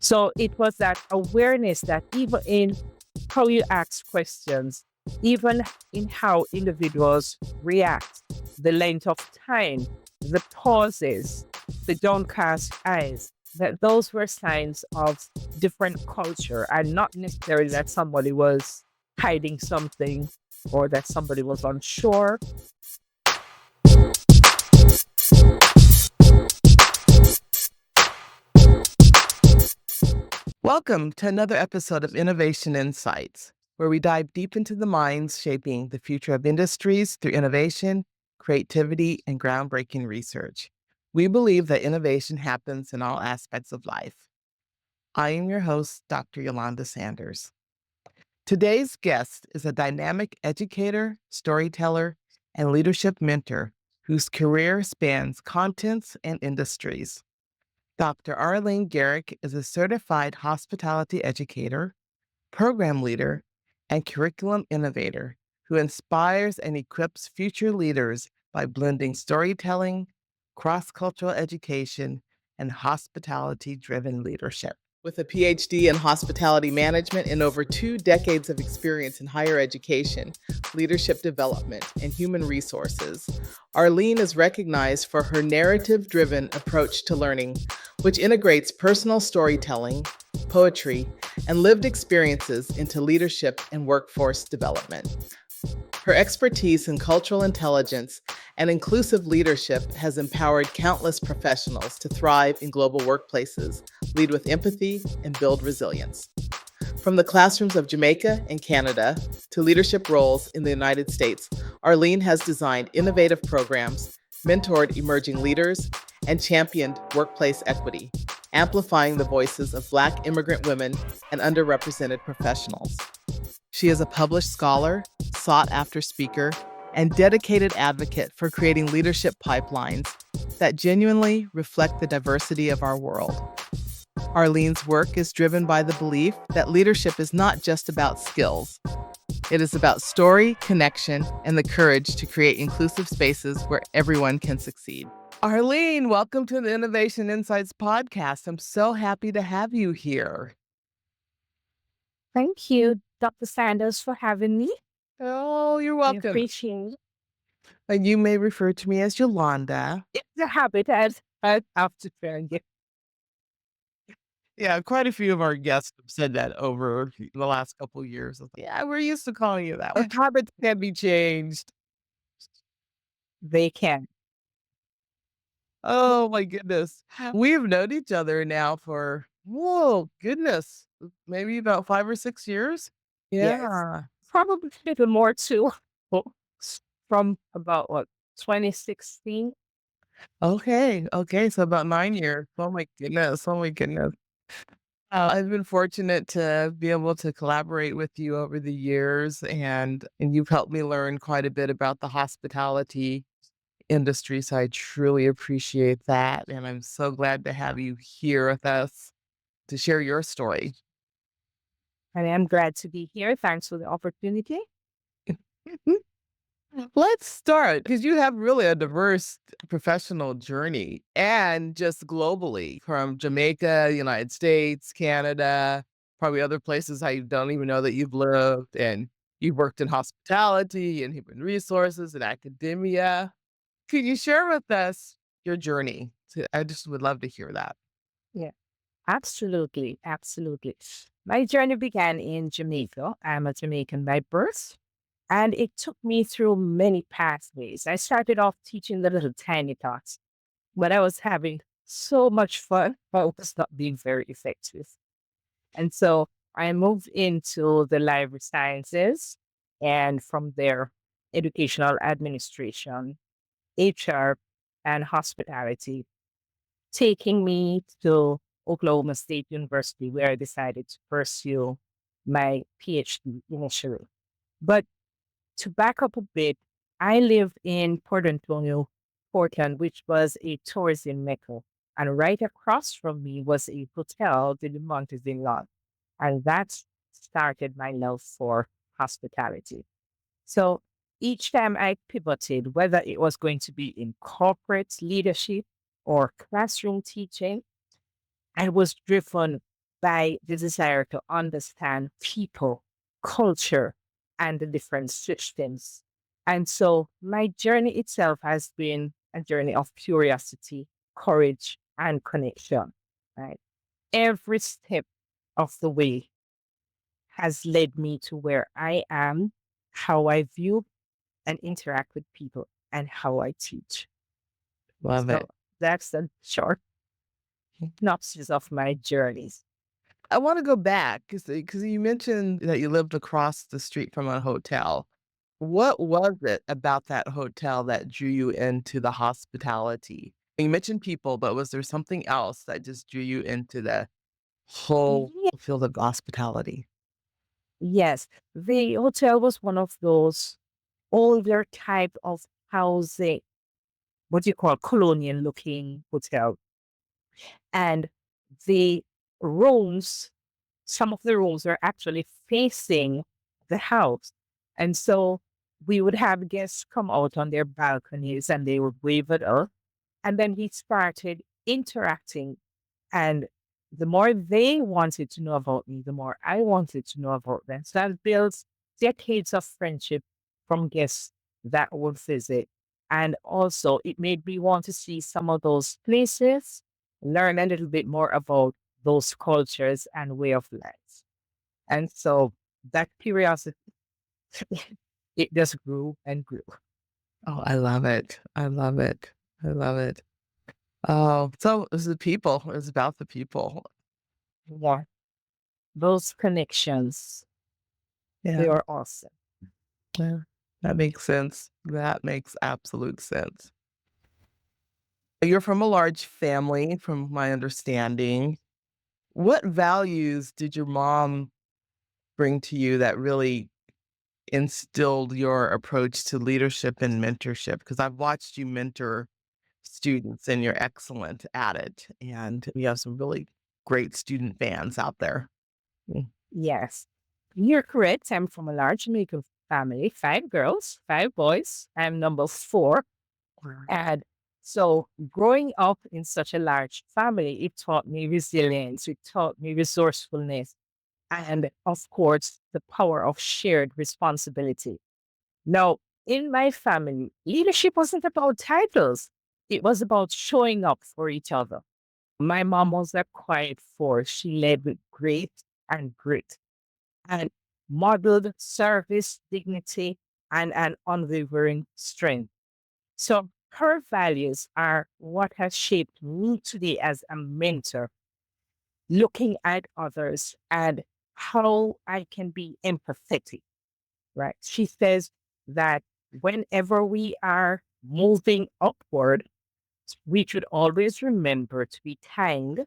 So it was that awareness that even in how you ask questions, even in how individuals react, the length of time, the pauses, the downcast eyes, that those were signs of different culture and not necessarily that somebody was hiding something or that somebody was unsure. Welcome to another episode of Innovation Insights, where we dive deep into the minds shaping the future of industries through innovation, creativity, and groundbreaking research. We believe that innovation happens in all aspects of life. I am your host, Dr. Yolanda Sanders. Today's guest is a dynamic educator, storyteller, and leadership mentor whose career spans contents and industries. Dr. Arlene Garrick is a certified hospitality educator, program leader, and curriculum innovator who inspires and equips future leaders by blending storytelling, cross-cultural education, and hospitality-driven leadership. With a PhD in hospitality management and over 2 decades of experience in higher education, leadership development, and human resources, Arlene is recognized for her narrative-driven approach to learning, which integrates personal storytelling, poetry, and lived experiences into leadership and workforce development. Her expertise in cultural intelligence and inclusive leadership has empowered countless professionals to thrive in global workplaces, lead with empathy, and build resilience. From the classrooms of Jamaica and Canada to leadership roles in the United States, Arlene has designed innovative programs, mentored emerging leaders, and championed workplace equity, amplifying the voices of Black immigrant women and underrepresented professionals. She is a published scholar, sought-after speaker, and dedicated advocate for creating leadership pipelines that genuinely reflect the diversity of our world. Arlene's work is driven by the belief that leadership is not just about skills. It is about story, connection, and the courage to create inclusive spaces where everyone can succeed. Arlene, welcome to the Innovation Insights podcast. I'm so happy to have you here. Thank you, Dr. Sanders, for having me. Oh, you're I welcome. appreciate it. And you may refer to me as Yolanda. It's a habit I have to forget. Yeah, quite a few of our guests have said that over the last couple of years. I was like, yeah, we're used to calling you that. Habits can be changed. They can. Oh my goodness. We've known each other now for, whoa, goodness, maybe about 5 or 6 years. Yes. Yeah. Probably a little more too. From about 2016. Okay. So about 9 years. Oh my goodness. I've been fortunate to be able to collaborate with you over the years, and you've helped me learn quite a bit about the hospitality industry. So I truly appreciate that. And I'm so glad to have you here with us to share your story. And I'm glad to be here. Thanks for the opportunity. Let's start because you have really a diverse professional journey and just globally from Jamaica, United States, Canada, probably other places I don't even know that you've lived. And you've worked in hospitality and human resources and academia. Can you share with us your journey? I just would love to hear that. Yeah, absolutely. Absolutely. My journey began in Jamaica. I'm a Jamaican by birth. And it took me through many pathways. I started off teaching the little tiny tots, but I was having so much fun, but it was not being very effective. And so I moved into the library sciences and from there, educational administration, HR, and hospitality, taking me to Oklahoma State University, where I decided to pursue my PhD initially. But to back up a bit, I lived in Port Antonio, Portland, which was a tourism mecca. And right across from me was a hotel, the Montezin. And that started my love for hospitality. So each time I pivoted, whether it was going to be in corporate leadership or classroom teaching, I was driven by the desire to understand people, culture, and the different systems. And so my journey itself has been a journey of curiosity, courage, and connection, right? Every step of the way has led me to where I am, how I view and interact with people, and how I teach. Love So it. that's a short synopsis of my journeys. I want to go back because you mentioned that you lived across the street from a hotel. What was it about that hotel that drew you into the hospitality? You mentioned people, but was there something else that just drew you into the whole Ye- field of hospitality? Yes, the hotel was one of those older type of housing, what you call colonial looking hotel. And the rooms, some of the rooms were actually facing the house. And so we would have guests come out on their balconies and they would wave at us. And then he started interacting. And the more they wanted to know about me, the more I wanted to know about them. So that builds decades of friendship from guests that would visit. And also, it made me want to see some of those places, learn a little bit more about those cultures and way of life. And so that curiosity, it just grew and grew. Oh, I love it. I love it. I love it. Oh, so it's the people. It's about the people. Yeah. Those connections, they Yeah. are awesome. Yeah. That makes sense. That makes absolute sense. You're from a large family, from my understanding. What values did your mom bring to you that really instilled your approach to leadership and mentorship? Because I've watched you mentor students and you're excellent at it. And we have some really great student fans out there. Mm. Yes, you're correct. I'm from a large Jamaican family, 5 girls, 5 boys. I'm number 4. Wow. And so growing up in such a large family, it taught me resilience, it taught me resourcefulness, and of course, the power of shared responsibility. Now, in my family, leadership wasn't about titles, it was about showing up for each other. My mom was a quiet force. She led with grace and grit and modeled service, dignity, and an unwavering strength. So her values are what has shaped me today as a mentor, looking at others and how I can be empathetic, right? She says that whenever we are moving upward, we should always remember to be kind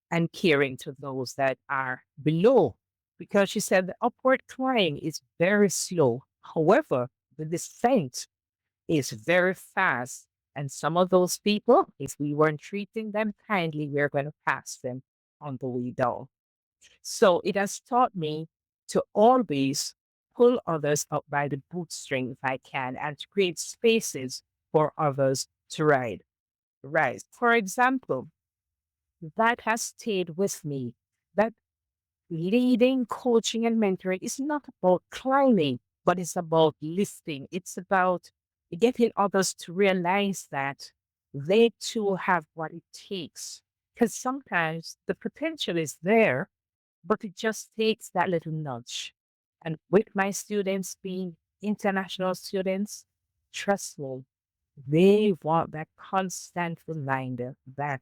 and caring to those that are below. Because she said the upward climb is very slow. However, the descent is very fast. And some of those people, if we weren't treating them kindly, we're going to pass them on the way down. So it has taught me to always pull others up by the bootstring if I can and to create spaces for others to rise. For example, that has stayed with me. That leading, coaching, and mentoring is not about climbing, but it's about lifting. It's about getting others to realize that they too have what it takes. Because sometimes the potential is there, but it just takes that little nudge. And with my students being international students, trust me, they want that constant reminder that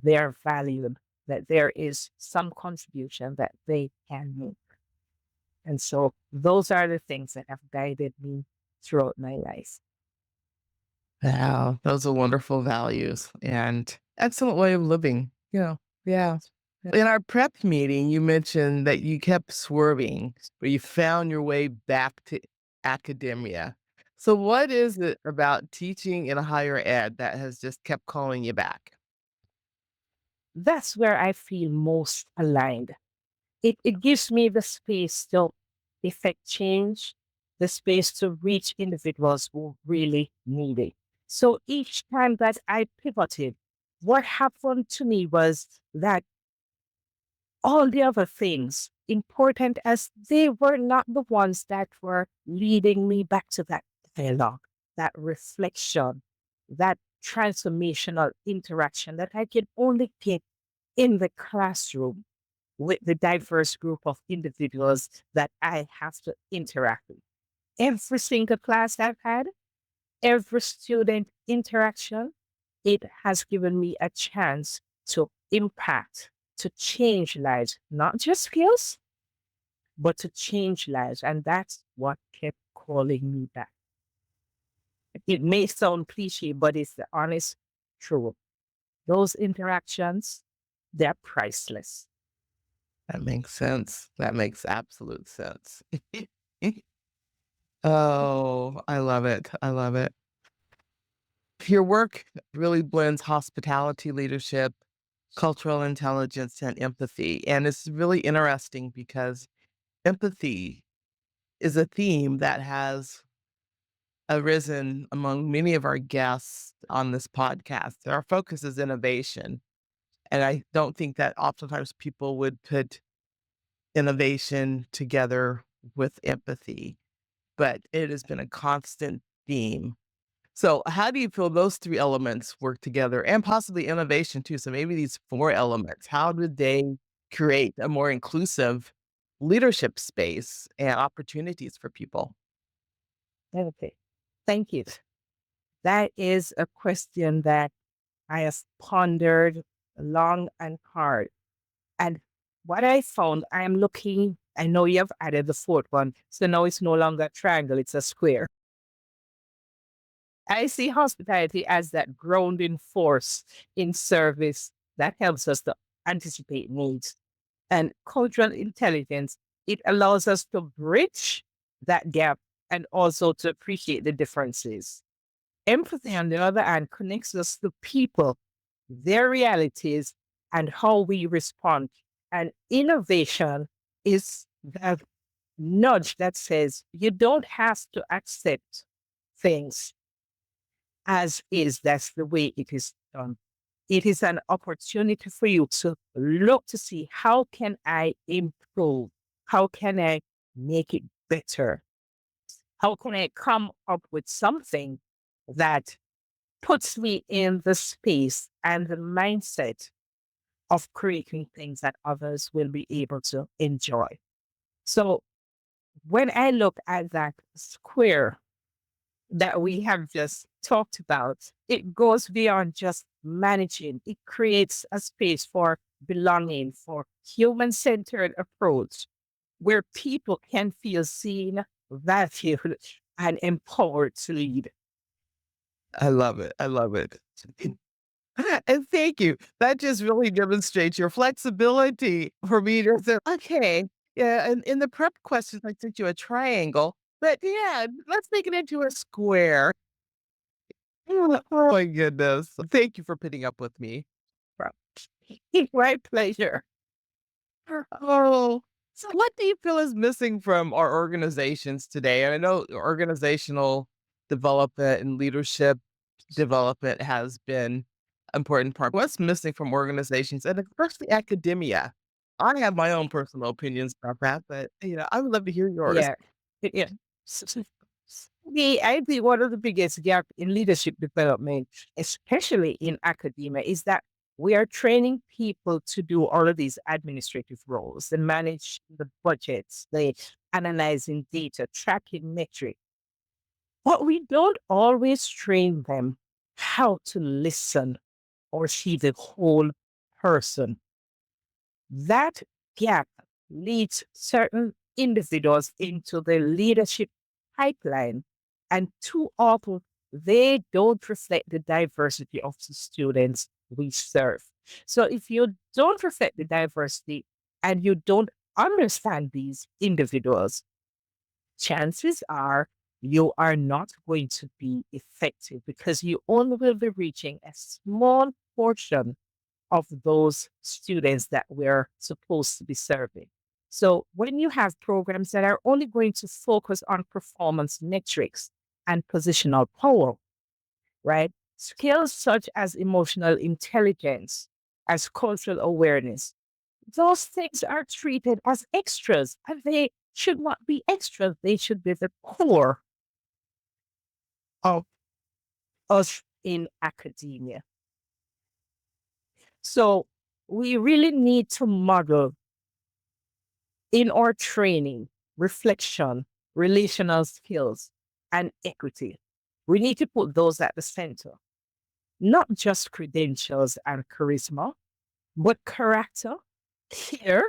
they're valued, that there is some contribution that they can make. And so those are the things that have guided me throughout my life. Wow, those are wonderful values and excellent way of living. Yeah. In our prep meeting, you mentioned that you kept swerving, but you found your way back to academia. So, what is it about teaching in higher ed that has just kept calling you back? That's where I feel most aligned. It gives me the space to effect change, the space to reach individuals who really need it. So each time that I pivoted, what happened to me was that all the other things, important as they were not the ones that were leading me back to that dialogue, that reflection, that transformational interaction that I can only get in the classroom with the diverse group of individuals that I have to interact with. Every single class I've had, every student interaction, it has given me a chance to impact, to change lives, not just skills, but to change lives. And that's what kept calling me back. It may sound cliche, but it's the honest truth. Those interactions, they're priceless. That makes sense. That makes absolute sense. Oh, I love it. I love it. Your work really blends hospitality leadership, cultural intelligence, and empathy. And it's really interesting because empathy is a theme that has arisen among many of our guests on this podcast. Our focus is innovation. And I don't think that oftentimes people would put innovation together with empathy, but it has been a constant theme. So, how do you feel those three elements work together and possibly innovation too? So, maybe these four elements, how did they create a more inclusive leadership space and opportunities for people? Okay. Thank you. That is a question that I have pondered long and hard. And what I found, I am looking, I know you have added the fourth one. So now it's no longer a triangle, it's a square. I see hospitality as that grounding force in service that helps us to anticipate needs. And cultural intelligence, it allows us to bridge that gap and also to appreciate the differences. Empathy, on the other hand, connects us to people, their realities, and how we respond. And innovation is that nudge that says you don't have to accept things as is. That's the way it is done. It is an opportunity for you to look to see how can I improve? How can I make it better? How can I come up with something that puts me in the space and the mindset of creating things that others will be able to enjoy? So when I look at that square that we have just talked about, it goes beyond just managing. It creates a space for belonging, for human-centered approach where people can feel seen, valued, and empowered to lead. I love it. I love it. And thank you. That just really demonstrates your flexibility for me to say, okay, yeah, and in the prep questions, I sent you a triangle, but yeah, let's make it into a square. Oh my goodness. Thank you for putting up with me. My pleasure. Oh, so what do you feel is missing from our organizations today? And I know organizational development and leadership development has been important part. What's missing from organizations and especially academia? I have my own personal opinions about that, but I would love to hear yours. Yeah. Yeah. Me, I think one of the biggest gap in leadership development, especially in academia, is that we are training people to do all of these administrative roles and manage the budgets, the analyzing data, tracking metrics. But we don't always train them how to listen or see the whole person. That gap leads certain individuals into the leadership pipeline. And too often, they don't reflect the diversity of the students we serve. So if you don't reflect the diversity and you don't understand these individuals, chances are you are not going to be effective because you only will be reaching a small portion of those students that we're supposed to be serving. So when you have programs that are only going to focus on performance metrics and positional power, right? Skills such as emotional intelligence, as cultural awareness, those things are treated as extras, and they should not be extras. They should be the core of us in academia. So we really need to model in our training reflection, relational skills, and equity. We need to put those at the center, not just credentials and charisma, but character, care,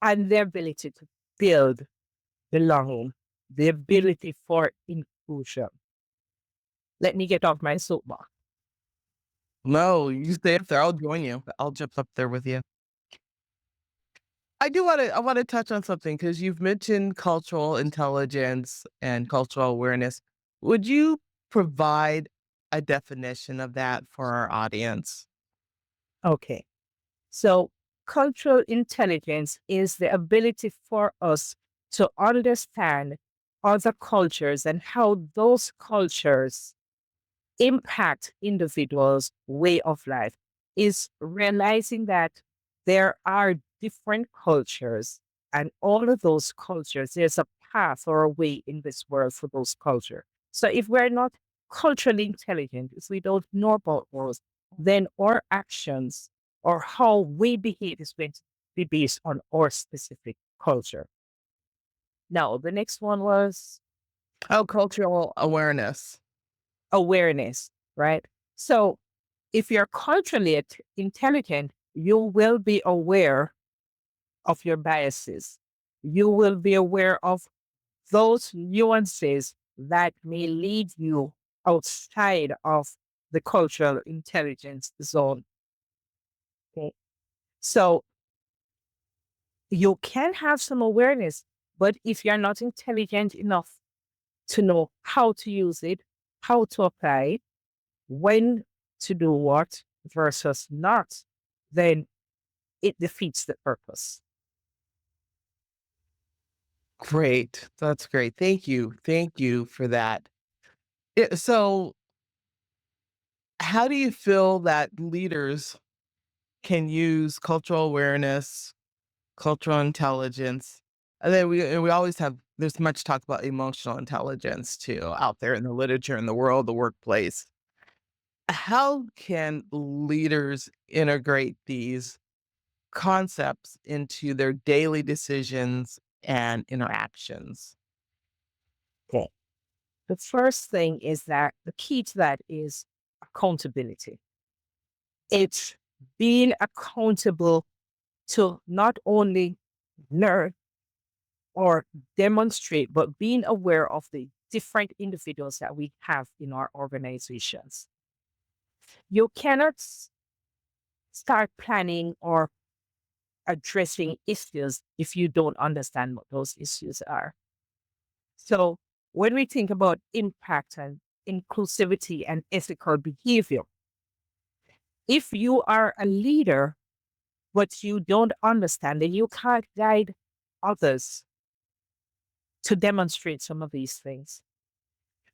and the ability to build belonging, the ability for inclusion. Let me get off my soapbox. No, you stay up there. I'll join you. I'll jump up there with you. I want to touch on something because you've mentioned cultural intelligence and cultural awareness. Would you provide a definition of that for our audience? Okay. So, cultural intelligence is the ability for us to understand other cultures and how those cultures impact individuals' way of life, is realizing that there are different cultures, and all of those cultures, there's a path or a way in this world for those cultures. So if we're not culturally intelligent, if we don't know about those, then our actions or how we behave is going to be based on our specific culture. Now, the next one was Oh, cultural awareness. awareness, right? So if you're culturally intelligent, you will be aware of your biases. You will be aware of those nuances that may lead you outside of the cultural intelligence zone. Okay. So you can have some awareness, but if you're not intelligent enough to know how to use it, how to apply, when to do what versus not, then it defeats the purpose. Great. That's great. Thank you. Thank you for that. So, how do you feel that leaders can use cultural awareness, cultural intelligence? And then we always have there's much talk about emotional intelligence too out there in the literature, in the world, the workplace. How can leaders integrate these concepts into their daily decisions and interactions? Okay. The first thing is that the key to that is accountability. It's being accountable to not only learn or demonstrate, but being aware of the different individuals that we have in our organizations. You cannot start planning or addressing issues if you don't understand what those issues are. So, when we think about impact and inclusivity and ethical behavior, if you are a leader, but you don't understand and you can't guide others to demonstrate some of these things,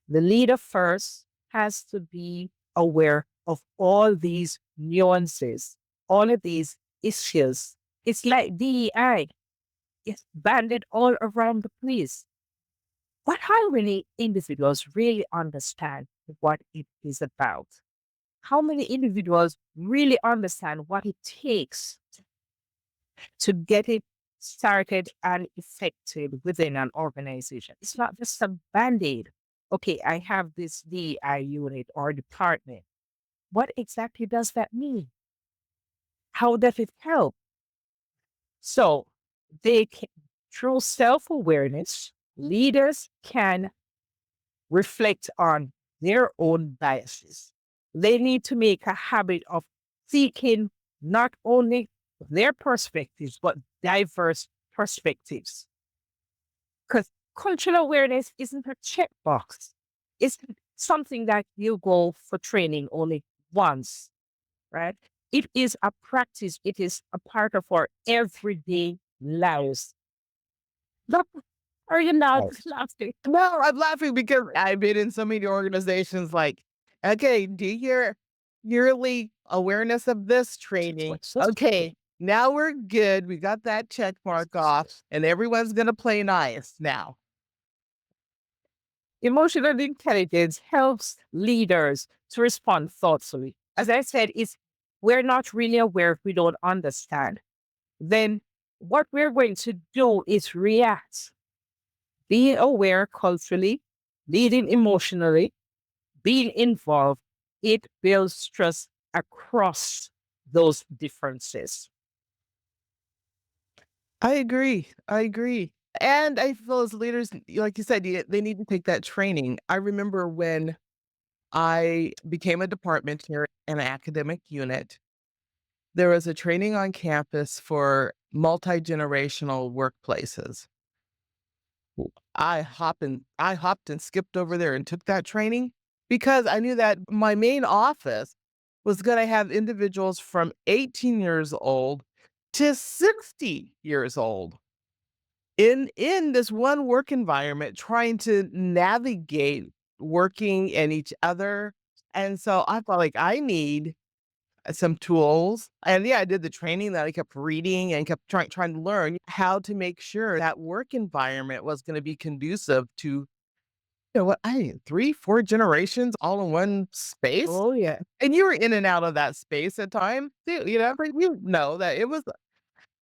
the leader first has to be aware of all these nuances, all of these issues. It's like DEI, it's banded all around the place. But how many individuals really understand what it is about? How many individuals really understand what it takes to get it started and effective within an organization? It's not just a band aid. Okay, I have this DI unit or department. What exactly does that mean? How does it help? So, they can, through self awareness, leaders can reflect on their own biases. They need to make a habit of seeking not only their perspectives, but diverse perspectives. Because cultural awareness isn't a checkbox, it's something that you go for training only once, right? It is a practice, it is a part of our everyday lives. Look, are you not Yes. laughing? No, I'm laughing because I've been in so many organizations like, okay, do your yearly awareness of this training. What's this? Okay. Now we're good. We got that check mark off, and everyone's going to play nice now. Emotional intelligence helps leaders to respond thoughtfully. As I said, it's we're not really aware if we don't understand. Then what we're going to do is react, being aware culturally, leading emotionally, being involved. It builds trust across those differences. I agree. I agree. And I feel as leaders, like you said, they need to take that training. I remember when I became a department chair in an academic unit, there was a training on campus for multi-generational workplaces. I hopped and skipped over there and took that training because I knew that my main office was going to have individuals from 18 years old to 60 years old in this one work environment trying to navigate working and each other. And so I felt like I need some tools. And yeah, I did the training that I kept reading and kept trying to learn how to make sure that work environment was going to be conducive to, what I 3, 4 generations all in one space. Oh, yeah. And you were in and out of that space at times. But you know that it was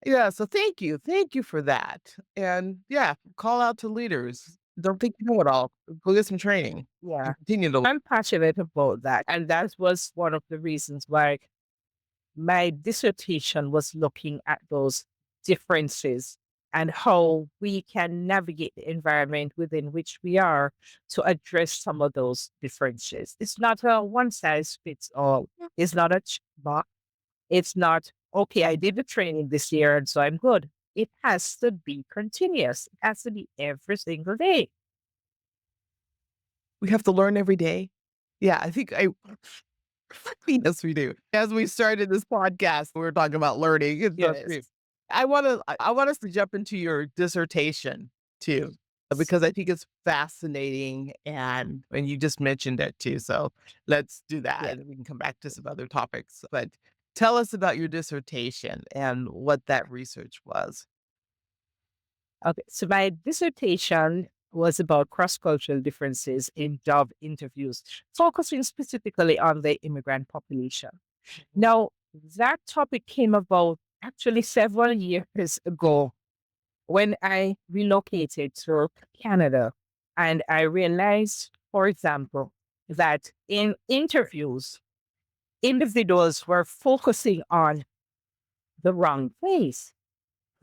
yeah, so thank you. Thank you for that. And yeah, call out to leaders. Don't think you know it all. Go get some training Yeah. and continue to. I'm passionate about that. And that was one of the reasons why my dissertation was looking at those differences and how we can navigate the environment within which we are to address some of those differences. It's not a one size fits all. It's not a box. It's not, okay, I did the training this year and so I'm good. It has to be continuous. It has to be every single day. We have to learn every day. Yeah, I think I yes, we do. As we started this podcast, we were talking about learning. It's so Yes. great. I want us to jump into your dissertation too, because I think it's fascinating and you just mentioned it too. So let's do that. Yeah. And we can come back to some other topics. But tell us about your dissertation and what that research was. Okay. So my dissertation was about cross-cultural differences in job interviews, focusing specifically on the immigrant population. Now, that topic came about actually several years ago when I relocated to Canada. And I realized, for example, that in interviews, individuals were focusing on the wrong place.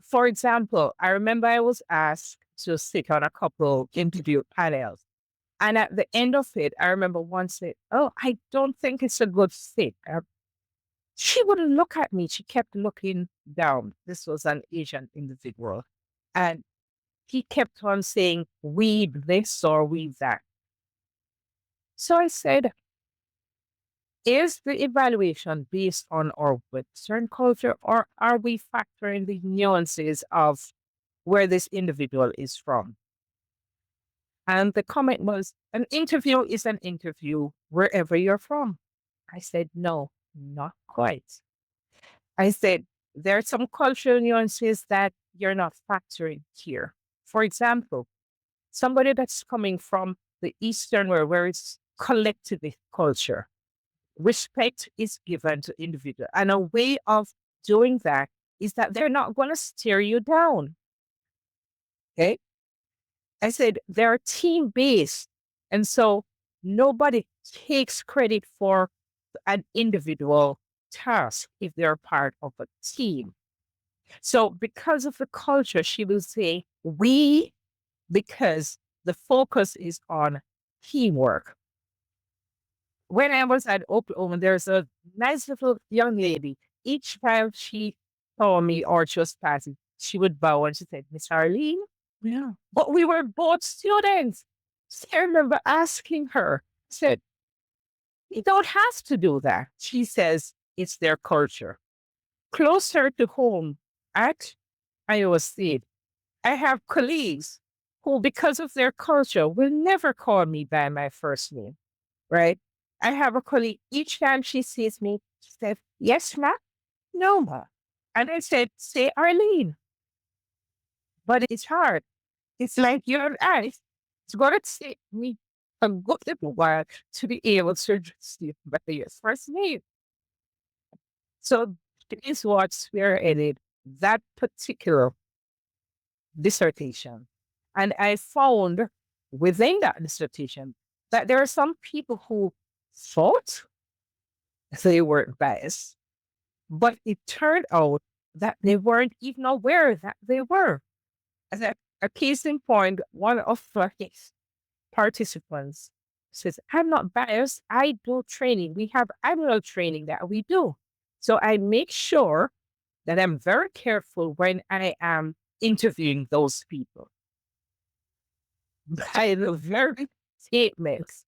For example, I remember I was asked to sit on a couple interview panels. And at the end of it, I remember one said, "Oh, I don't think it's a good fit." She wouldn't look at me. She kept looking down. This was an Asian individual. And he kept on saying, "Weed this or weed that." So I said, is the evaluation based on our Western culture, or are we factoring the nuances of where this individual is from? And the comment was, an interview is an interview wherever you're from. I said, no, not quite. I said, there are some cultural nuances that you're not factoring here. For example, somebody that's coming from the Eastern world where it's collectivist culture, respect is given to individual. And a way of doing that is that they're not going to steer you down. Okay. I said they're team based. And so nobody takes credit for an individual task if they're part of a team. So because of the culture, she will say we, because the focus is on teamwork. When I was at Oklahoma, there's a nice little young lady. Each time she saw me or just passing, she would bow and she said, "Miss Arlene." Yeah. But we were both students. So I remember asking her, I said, "You don't have to do that." She says, "It's their culture." Closer to home at Iowa State, I have colleagues who, because of their culture, will never call me by my first name, right? I have a colleague, each time she sees me, she says, "Yes, ma? No, ma." And I said, say Arlene, but it's hard. It's like your eyes. It's going to take me a good little while to be able to address you by your first name. So this is what spearheaded that particular dissertation. And I found within that dissertation that there are some people who thought they weren't biased, but it turned out that they weren't even aware that they were. As a case in point, one of the participants says, I'm not biased. I do training. We have annual training that we do. So I make sure that I'm very careful when I am interviewing those people. By the very statements,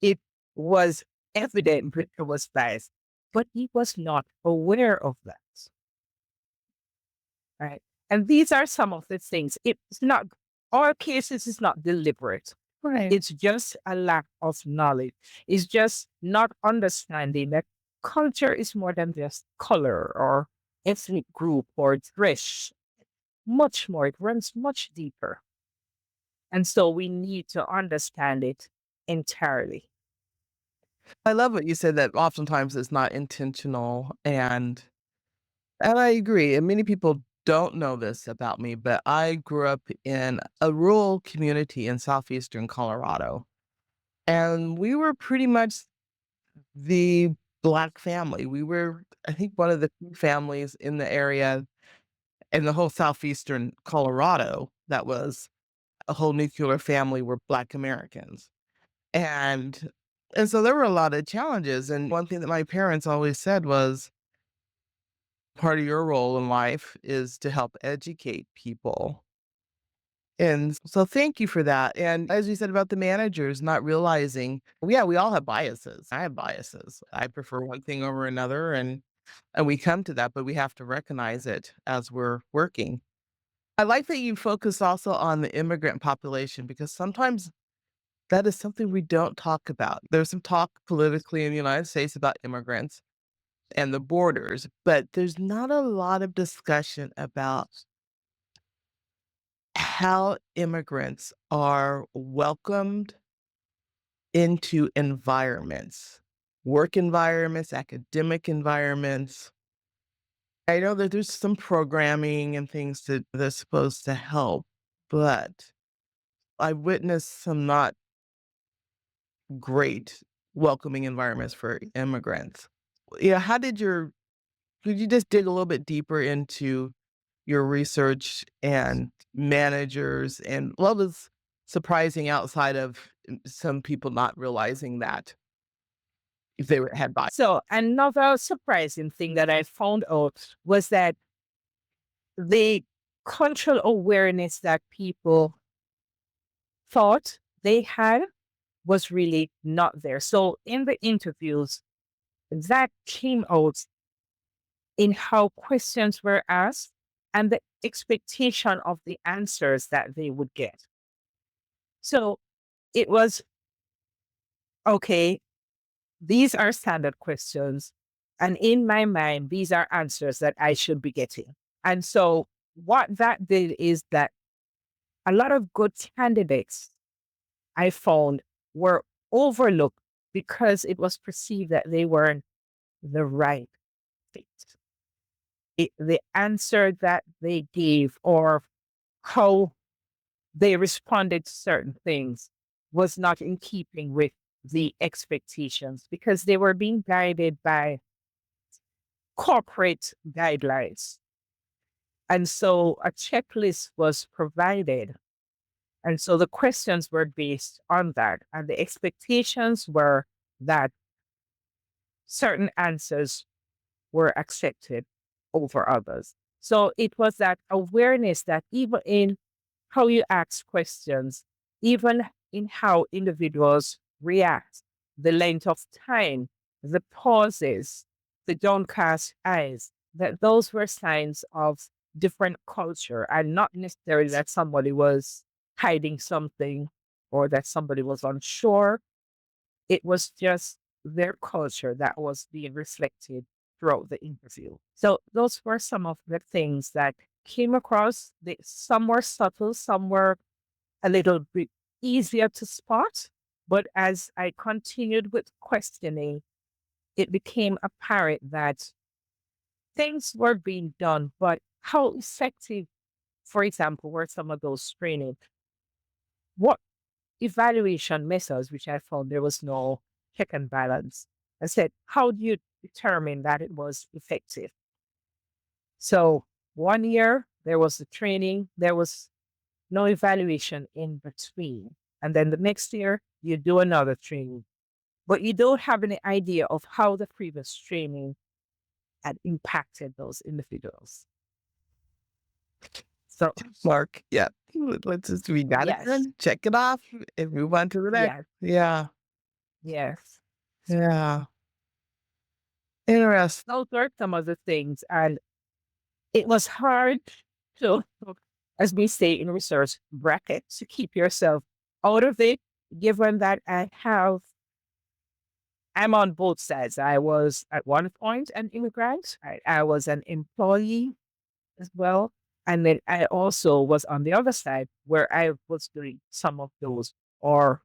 it was evident that it was biased, but he was not aware of that. Right. And these are some of the things. It's not, all cases is not deliberate. Right. It's just a lack of knowledge. It's just not understanding that culture is more than just color or ethnic group or dress. Much more. It runs much deeper. And so we need to understand it entirely. I love what you said that oftentimes it's not intentional, and I agree, and many people don't know this about me, but I grew up in a rural community in southeastern Colorado, and we were pretty much the Black family. We were, I think, one of the few families in the area in the whole southeastern Colorado that was a whole nuclear family were Black Americans. And and so there were a lot of challenges, and one thing that my parents always said was, "Part of your role in life is to help educate people." And so thank you for that, and as you said about the managers not realizing, yeah, we all have biases. I have biases. I prefer one thing over another, and we come to that, but we have to recognize it as we're working. I like that you focus also on the immigrant population because sometimes that is something we don't talk about. There's some talk politically in the United States about immigrants and the borders, but there's not a lot of discussion about how immigrants are welcomed into environments, work environments, academic environments. I know that there's some programming and things that's supposed to help, but I witnessed some not great welcoming environments for immigrants. Yeah, how did your could you just dig a little bit deeper into your research and managers and what was surprising outside of some people not realizing that if they had bias? So another surprising thing that I found out was that the cultural awareness that people thought they had was really not there. So in the interviews, that came out in how questions were asked and the expectation of the answers that they would get. So it was okay, these are standard questions. And in my mind, these are answers that I should be getting. And so what that did is that a lot of good candidates I found were overlooked because it was perceived that they weren't the right fit. The answer that they gave or how they responded to certain things was not in keeping with the expectations because they were being guided by corporate guidelines. And so a checklist was provided. And so the questions were based on that. And the expectations were that certain answers were accepted over others. So it was that awareness that even in how you ask questions, even in how individuals react, the length of time, the pauses, the downcast eyes, that those were signs of different culture and not necessarily that somebody was hiding something or that somebody was unsure. It was just their culture that was being reflected throughout the interview. So those were some of the things that came across. Some were subtle, some were a little bit easier to spot. But as I continued with questioning, it became apparent that things were being done, but how effective, for example, were some of those training? What evaluation methods, which I found there was no check and balance. I said, how do you determine that it was effective? So 1 year, there was the training, there was no evaluation in between. And then the next year, you do another training, but you don't have any idea of how the previous training had impacted those individuals. So, Mark, yeah. Let's just, we got it yes, done. Check it off and move on to the next. yes, Yeah. yes. Yeah. Interesting. Those were some of the things. And it was hard to, as we say in research bracket, to keep yourself out of it, given that I'm on both sides. I was at one point an immigrant. I was an employee as well. And then I also was on the other side where I was doing some of those or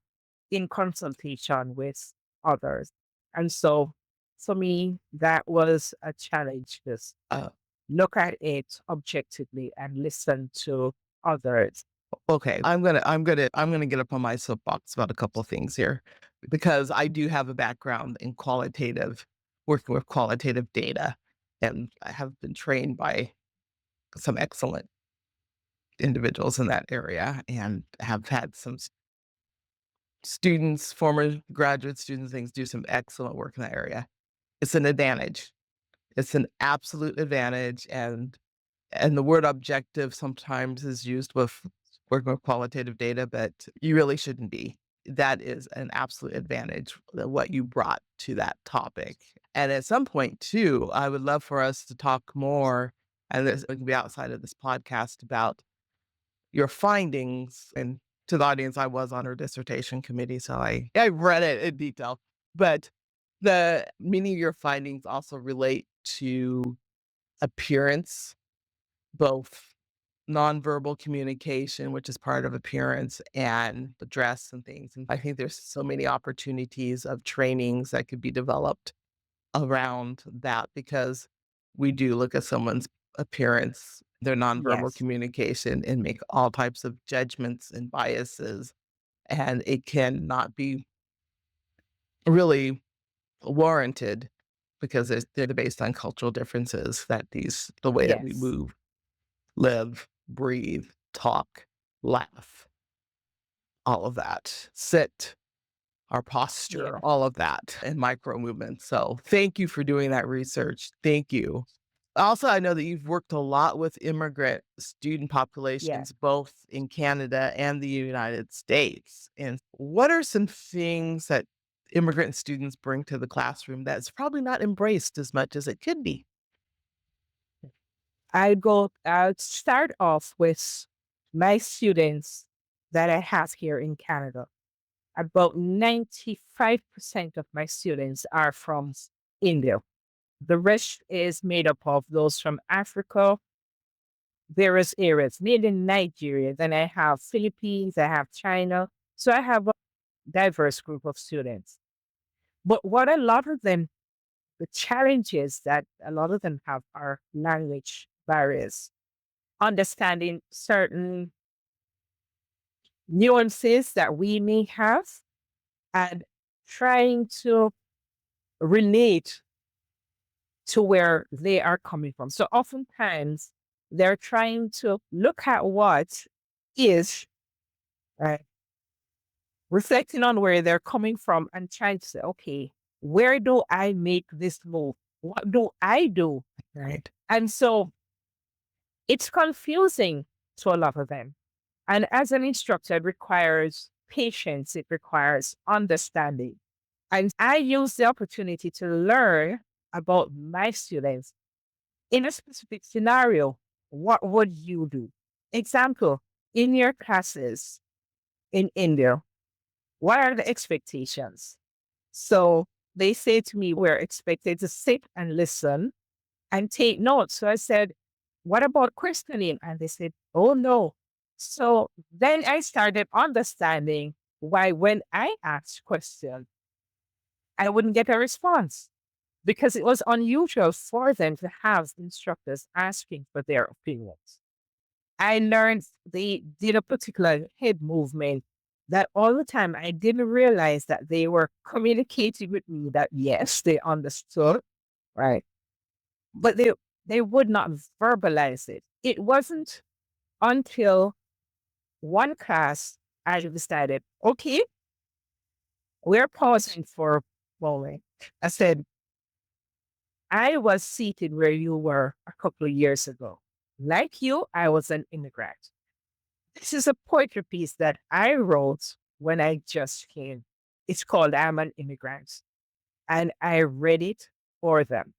in consultation with others. And so for me, that was a challenge. Just Uh, look at it objectively and listen to others. okay. I'm gonna get up on my soapbox about a couple of things here because I do have a background in working with qualitative data, and I have been trained by some excellent individuals in that area and have had some students, former graduate students, things do some excellent work in that area. It's an advantage. It's an absolute advantage, and the word objective sometimes is used with working with qualitative data, but you really shouldn't be. That is an absolute advantage, what you brought to that topic. And at some point, too, I would love for us to talk more, and this can be outside of this podcast, about your findings. And to the audience, I was on our dissertation committee, so I read it in detail. But many of your findings also relate to appearance, both nonverbal communication, which is part of appearance, and the dress and things. And I think there's so many opportunities of trainings that could be developed around that because we do look at someone's appearance, their nonverbal Yes, communication, and make all types of judgments and biases. And it cannot be really warranted because they're based on cultural differences the way that we yes, move, live, breathe, talk, laugh, all of that, sit, our posture, yeah, all of that, and micro movements. So thank you for doing that research. Thank you. Also, I know that you've worked a lot with immigrant student yeah. populations, both in Canada and the United States. And what are some things that immigrant students bring to the classroom that's probably not embraced as much as it could be? I'll start off with my students that I have here in Canada. About 95% of my students are from India. The rest is made up of those from Africa, various areas, mainly Nigeria. Then I have Philippines, I have China. So I have a diverse group of students. But what a lot of them, the challenges that a lot of them have are language barriers, understanding certain nuances that we may have, and trying to relate to where they are coming from. So oftentimes they're trying to look at what is right, reflecting on where they're coming from and trying to say, okay, where do I make this move? What do I do? Right. And so it's confusing to a lot of them. And as an instructor, it requires patience, it requires understanding. And I use the opportunity to learn about my students in a specific scenario. What would you do? Example, in your classes in India, what are the expectations? So they say to me, we're expected to sit and listen and take notes. So I said, what about questioning? And they said, oh no. So then I started understanding why when I asked questions, I wouldn't get a response because it was unusual for them to have instructors asking for their opinions. I learned they did a particular head movement that all the time I didn't realize that they were communicating with me that yes, they understood, right? But they would not verbalize it. It wasn't until one class I decided, okay, we're pausing for a moment. I said, I was seated where you were a couple of years ago. Like you, I was an immigrant. This is a poetry piece that I wrote when I just came. It's called I'm an Immigrant. And I read it for them.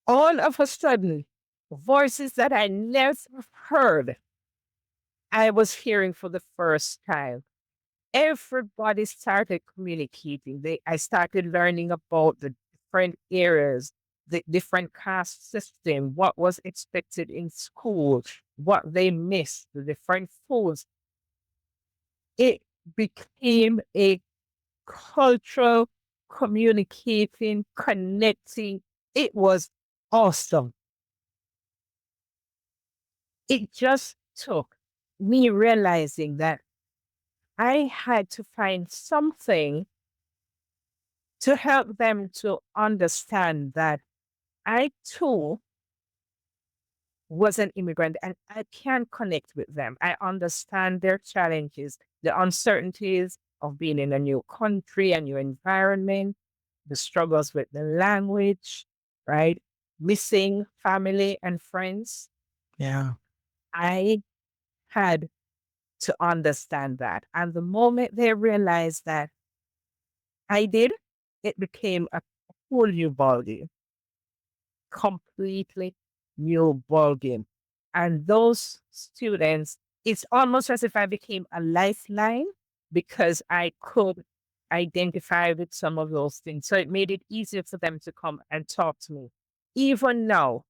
All of a sudden, voices that I never heard, I was hearing for the first time. Everybody started communicating. I started learning about the different areas, the different caste system, what was expected in school, what they missed, the different foods. It became a cultural communicating, connecting. It was awesome. It just took me realizing that I had to find something to help them to understand that I too was an immigrant and I can connect with them. I understand their challenges, the uncertainties of being in a new country, a new environment, the struggles with the language, right? Missing family and friends. Yeah. I had to understand that. And the moment they realized that I did, it became a whole new ballgame, completely new ballgame. And those students, it's almost as if I became a lifeline because I could identify with some of those things. So it made it easier for them to come and talk to me. Even now,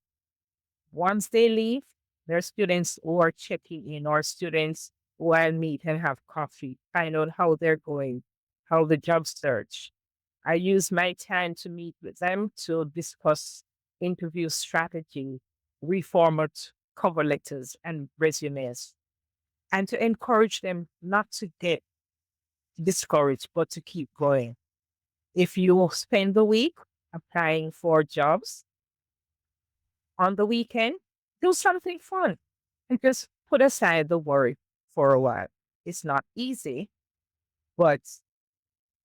once they leave, there are students who are checking in or students who I meet and have coffee, find out how they're going, how the job search. I use my time to meet with them to discuss interview strategy, reformat cover letters and resumes, and to encourage them not to get discouraged, but to keep going. If you spend the week applying for jobs on the weekend, do something fun and just put aside the worry for a while. It's not easy, but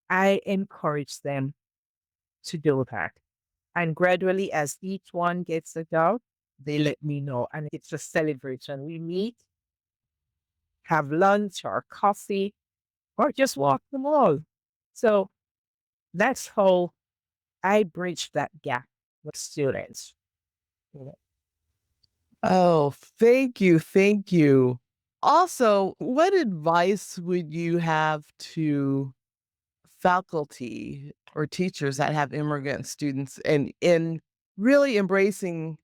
I encourage them to do that. And gradually, as each one gets a job, they let me know. And it's a celebration. We meet, have lunch or coffee, or just walk the mall. So that's how I bridge that gap with students. You know. Oh, thank you. Thank you. Also, what advice would you have to faculty or teachers that have immigrant students and in really embracing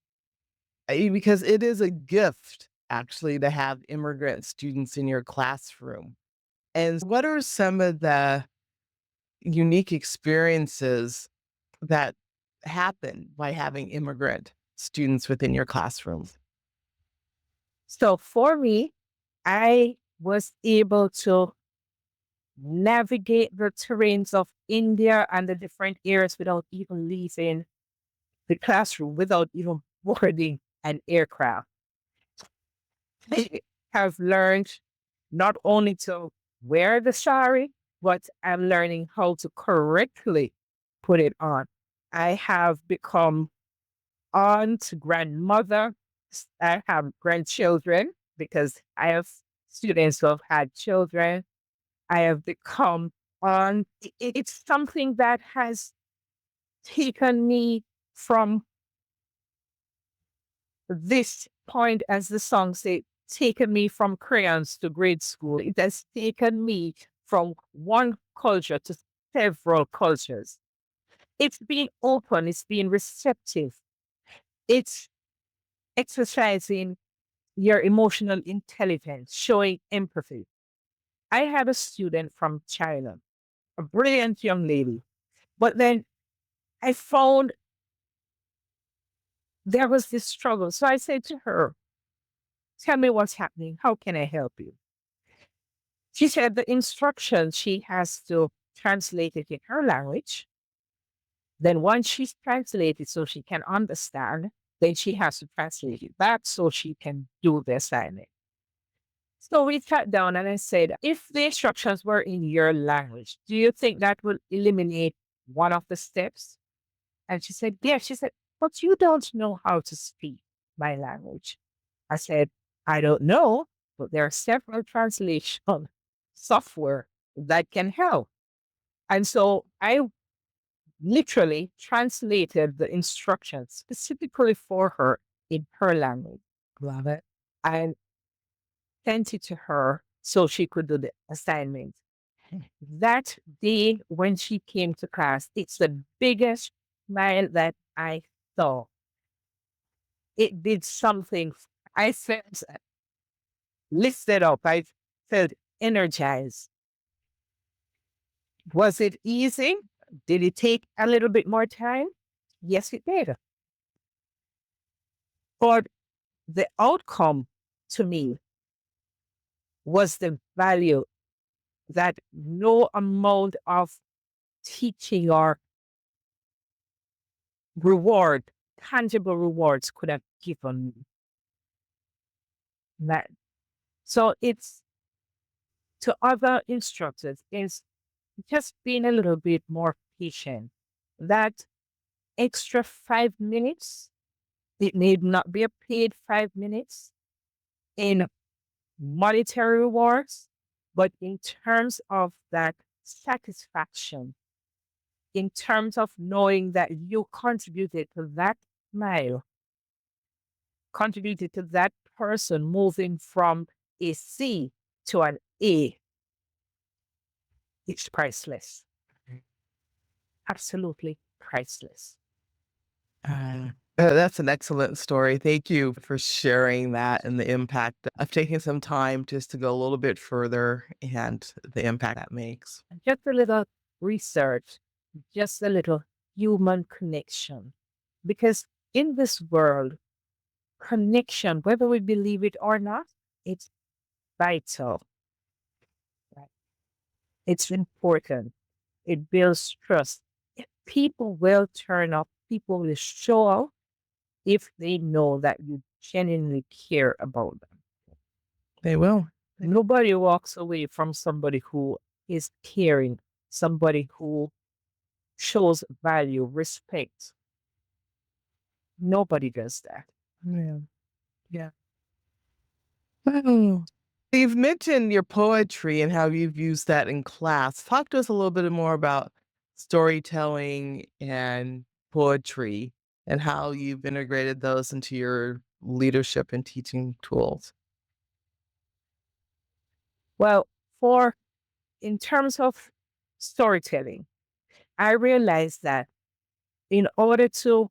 because it is a gift actually to have immigrant students in your classroom. And what are some of the unique experiences that happen by having immigrant students within your classrooms? So for me, I was able to navigate the terrains of India and the different areas without even leaving the classroom, without even boarding an aircraft. I have learned not only to wear the sari, but I'm learning how to correctly put it on. I have become aunt, grandmother. I have grandchildren because I have students who have had children. I have become aunt. It's something that has taken me from this point, as the song says, taken me from crayons to grade school. It has taken me from one culture to several cultures. It's being open, it's being receptive, it's exercising your emotional intelligence, showing empathy. I had a student from China, a brilliant young lady, but then I found there was this struggle. So I said to her, tell me what's happening. How can I help you? She said the instructions, she has to translate it in her language. Then once she's translated so she can understand, then she has to translate it back so she can do the assignment. So we sat down and I said, if the instructions were in your language, do you think that will eliminate one of the steps? And she said, yes. She said, but you don't know how to speak my language. I said, I don't know, but there are several translation software that can help. And so I literally translated the instructions specifically for her in her language. Love it. And sent it to her so she could do the assignment. That day when she came to class, it's the biggest smile that I saw. It did something. I felt lifted up. I felt energized. Was it easy? Did it take a little bit more time? Yes, it did. But the outcome to me was the value that no amount of teaching or reward, tangible rewards could have given me. That. So it's to other instructors is just being a little bit more patient. That extra 5 minutes, it need not be a paid 5 minutes in monetary rewards, but in terms of that satisfaction, in terms of knowing that you contributed to that mile, contributed to that person moving from a C to an A, it's priceless. Absolutely priceless. That's an excellent story. Thank you for sharing that and the impact of taking some time just to go a little bit further and the impact that makes. Just a little research, just a little human connection. Because in this world, connection, whether we believe it or not, it's vital. Right? It's important. It builds trust. People will turn up, people will show up if they know that you genuinely care about them. They will. Nobody walks away from somebody who is caring, somebody who shows value, respect. Nobody does that. Yeah. Yeah. Oh. You've mentioned your poetry and how you've used that in class. Talk to us a little bit more about storytelling and poetry and how you've integrated those into your leadership and teaching tools. Well, in terms of storytelling, I realized that in order to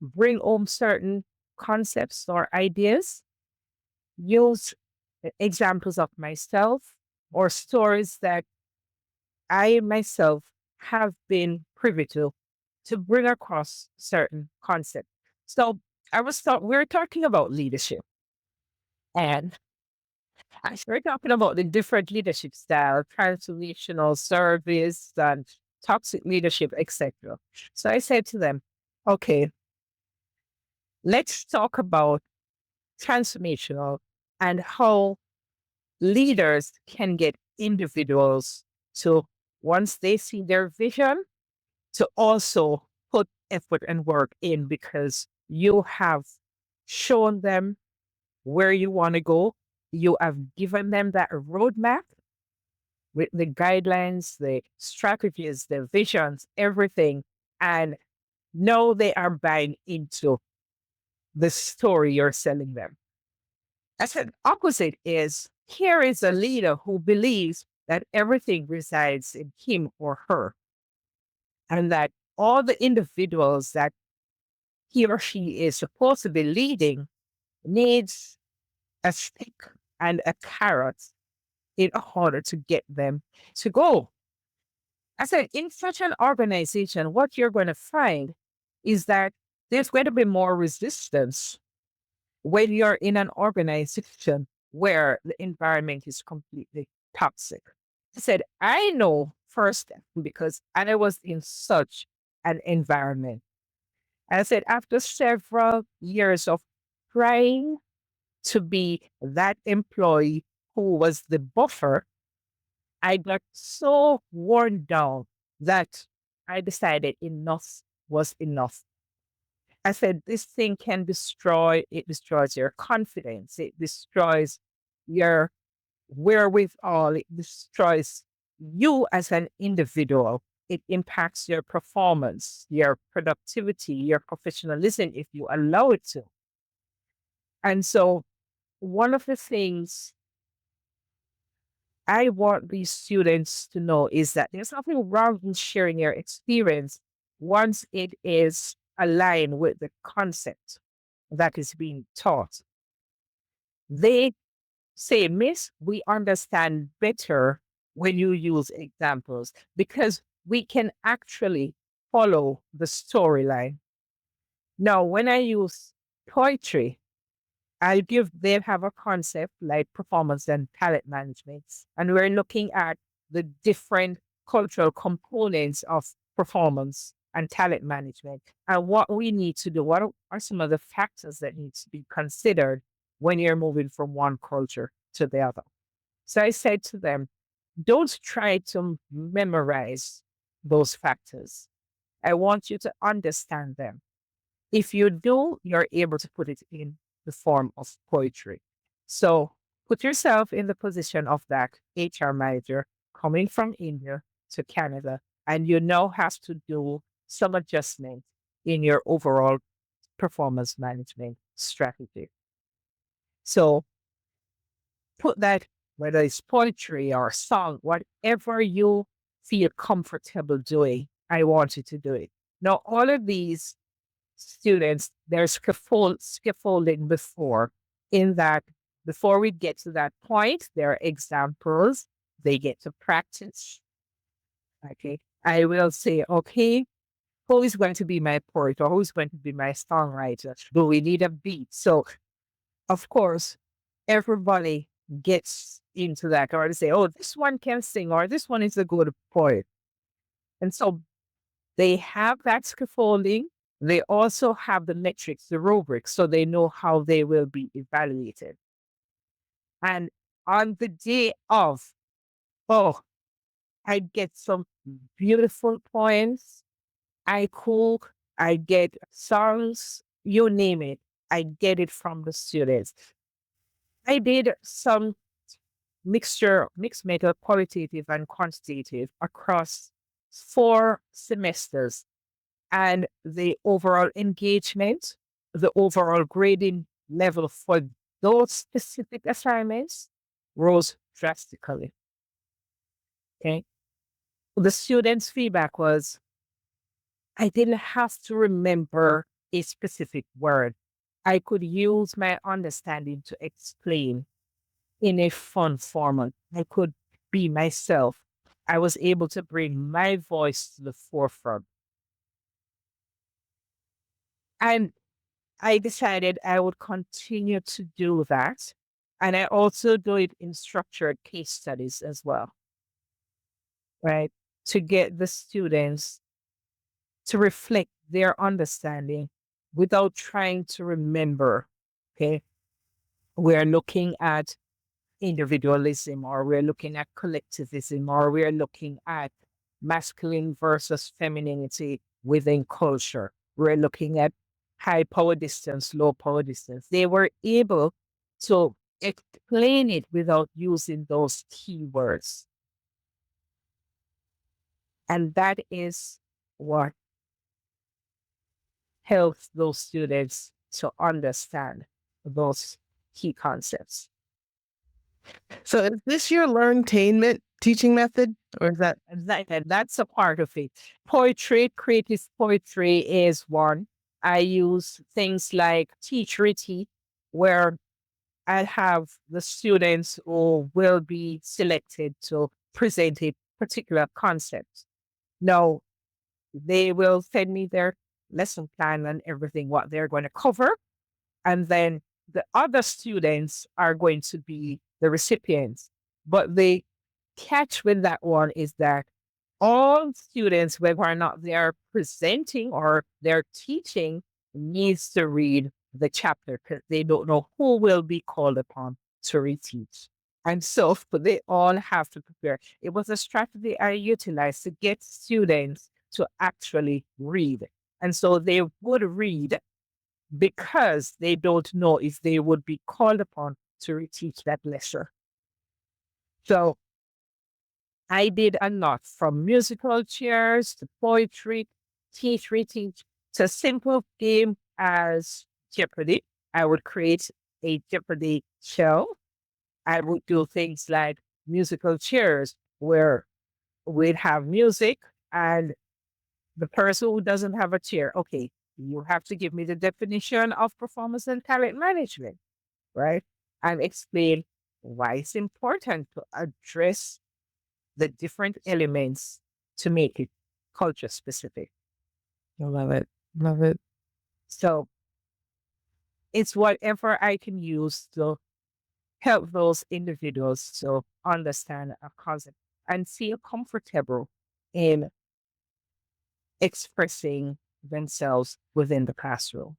bring home certain concepts or ideas, use examples of myself or stories that I myself have been privy to bring across certain concepts. So we were talking about leadership, and we're talking about the different leadership style, transformational service and toxic leadership, etc. So I said to them, okay, let's talk about transformational and how leaders can get individuals to, once they see their vision, to also put effort and work in because you have shown them where you want to go. You have given them that roadmap with the guidelines, the strategies, the visions, everything. And now they are buying into the story you're selling them. I said, opposite is here is a leader who believes that everything resides in him or her. and that all the individuals that he or she is supposed to be leading needs a stick and a carrot in order to get them to go. I said, in such an organization, what you're going to find is that there's going to be more resistance when you're in an organization where the environment is completely toxic. I said, I know first because I was in such an environment. I said, after several years of trying to be that employee who was the buffer, I got so worn down that I decided enough was enough. I said, this thing can it destroys your confidence, it destroys your wherewithal, it destroys you as an individual. It impacts your performance, your productivity, your professionalism if you allow it to. And so, one of the things I want these students to know is that there's nothing wrong in sharing your experience once it is aligned with the concept that is being taught. They say, Miss, we understand better when you use examples because we can actually follow the storyline. Now, when I use poetry, they have a concept like performance and talent management. And we're looking at the different cultural components of performance and talent management and what we need to do. What are some of the factors that need to be considered when you're moving from one culture to the other? So I said to them, don't try to memorize those factors. I want you to understand them. If you do, you're able to put it in the form of poetry. So put yourself in the position of that HR manager coming from India to Canada, and you now have to do some adjustment in your overall performance management strategy. So put that, whether it's poetry or song, whatever you feel comfortable doing, I want you to do it. Now, all of these students, there's scaffolding before, in that before we get to that point, there are examples. They get to practice. Okay. I will say, okay, who is going to be my poet or who's going to be my songwriter? Do we need a beat? So, of course, everybody gets into that, or they say, oh, this one can sing, or this one is a good poet. And so they have that scaffolding. They also have the metrics, the rubrics, so they know how they will be evaluated. And on the day of, oh, I get some beautiful poems. I cook, I get songs, you name it. I get it from the students. I did some mixed method, qualitative and quantitative, across 4 semesters. And the overall engagement, the overall grading level for those specific assignments rose drastically. Okay. The students' feedback was, I didn't have to remember a specific word. I could use my understanding to explain in a fun format. I could be myself. I was able to bring my voice to the forefront. And I decided I would continue to do that. And I also do it in structured case studies as well, right? To get the students to reflect their understanding without trying to remember. Okay. We're looking at individualism, or we're looking at collectivism, or we're looking at masculine versus femininity within culture. We're looking at high power distance, low power distance. They were able to explain it without using those keywords. And that is what helps those students to understand those key concepts. So is this your learntainment teaching method, or is that? That's a part of it. Poetry, creative poetry is one. I use things like Teach-Reteach, where I have the students who will be selected to present a particular concept. Now, they will send me their lesson plan and everything, what they're going to cover. And then the other students are going to be the recipients. But the catch with that one is that all students, whether or not they are presenting or they're teaching, needs to read the chapter because they don't know who will be called upon to reteach. And so they all have to prepare. It was a strategy I utilized to get students to actually read. And so they would read because they don't know if they would be called upon to reteach that lesson. So I did a lot from musical chairs to poetry, Teach-Reteach, to simple game as Jeopardy. I would create a Jeopardy show. I would do things like musical chairs where we'd have music and the person who doesn't have a chair, okay, you have to give me the definition of performance and talent management, right? And explain why it's important to address the different elements to make it culture specific. I love it. Love it. So it's whatever I can use to help those individuals to understand a concept and feel comfortable in expressing themselves within the classroom.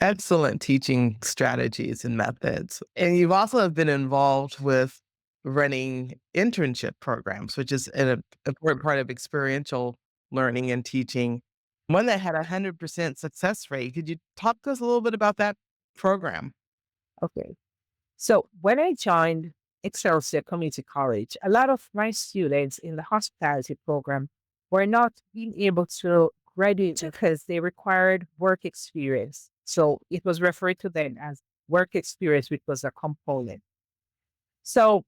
Excellent teaching strategies and methods. And you've also been involved with running internship programs, which is an important part of experiential learning and teaching. One that had 100% success rate. Could you talk to us a little bit about that program? Okay. So when I joined Excelsior Community College, a lot of my students in the hospitality program were not being able to graduate because they required work experience. So it was referred to then as work experience, which was a component. So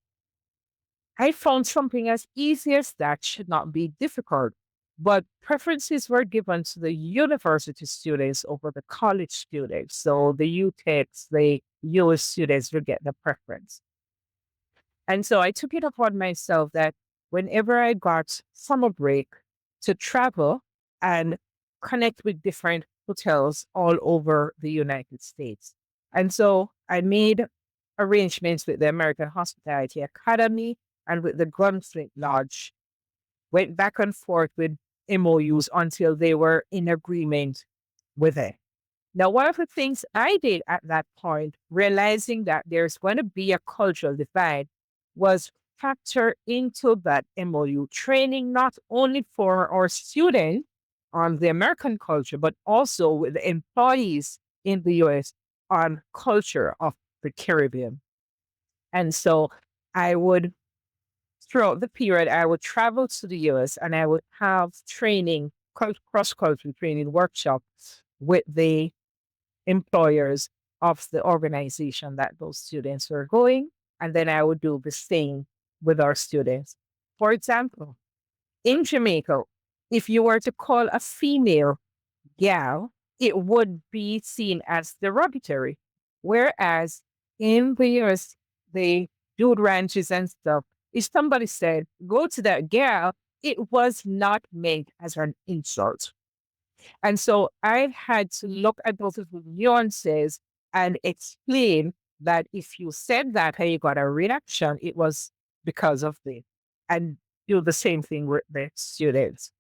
I found something as easy as that should not be difficult, but preferences were given to the university students over the college students. So the UTEX, the US students will get the preference. And so I took it upon myself that whenever I got summer break to travel and connect with different hotels all over the United States. And so I made arrangements with the American Hospitality Academy and with the Gunflint Lodge, went back and forth with MOUs until they were in agreement with it. Now, one of the things I did at that point, realizing that there's going to be a cultural divide, was factor into that MOU training not only for our students on the American culture, but also with the employees in the US on culture of the Caribbean. And so I would, throughout the period, I would travel to the US and I would have training, cross-cultural training workshops with the employers of the organization that those students were going. And then I would do the same with our students. For example, in Jamaica, if you were to call a female gal, it would be seen as derogatory. Whereas in the US, the dude ranches and stuff, if somebody said, go to that gal, it was not meant as an insult. And so I had to look at those little nuances and explain that if you said that and you got a reaction, it was because of this. And do the same thing with the students.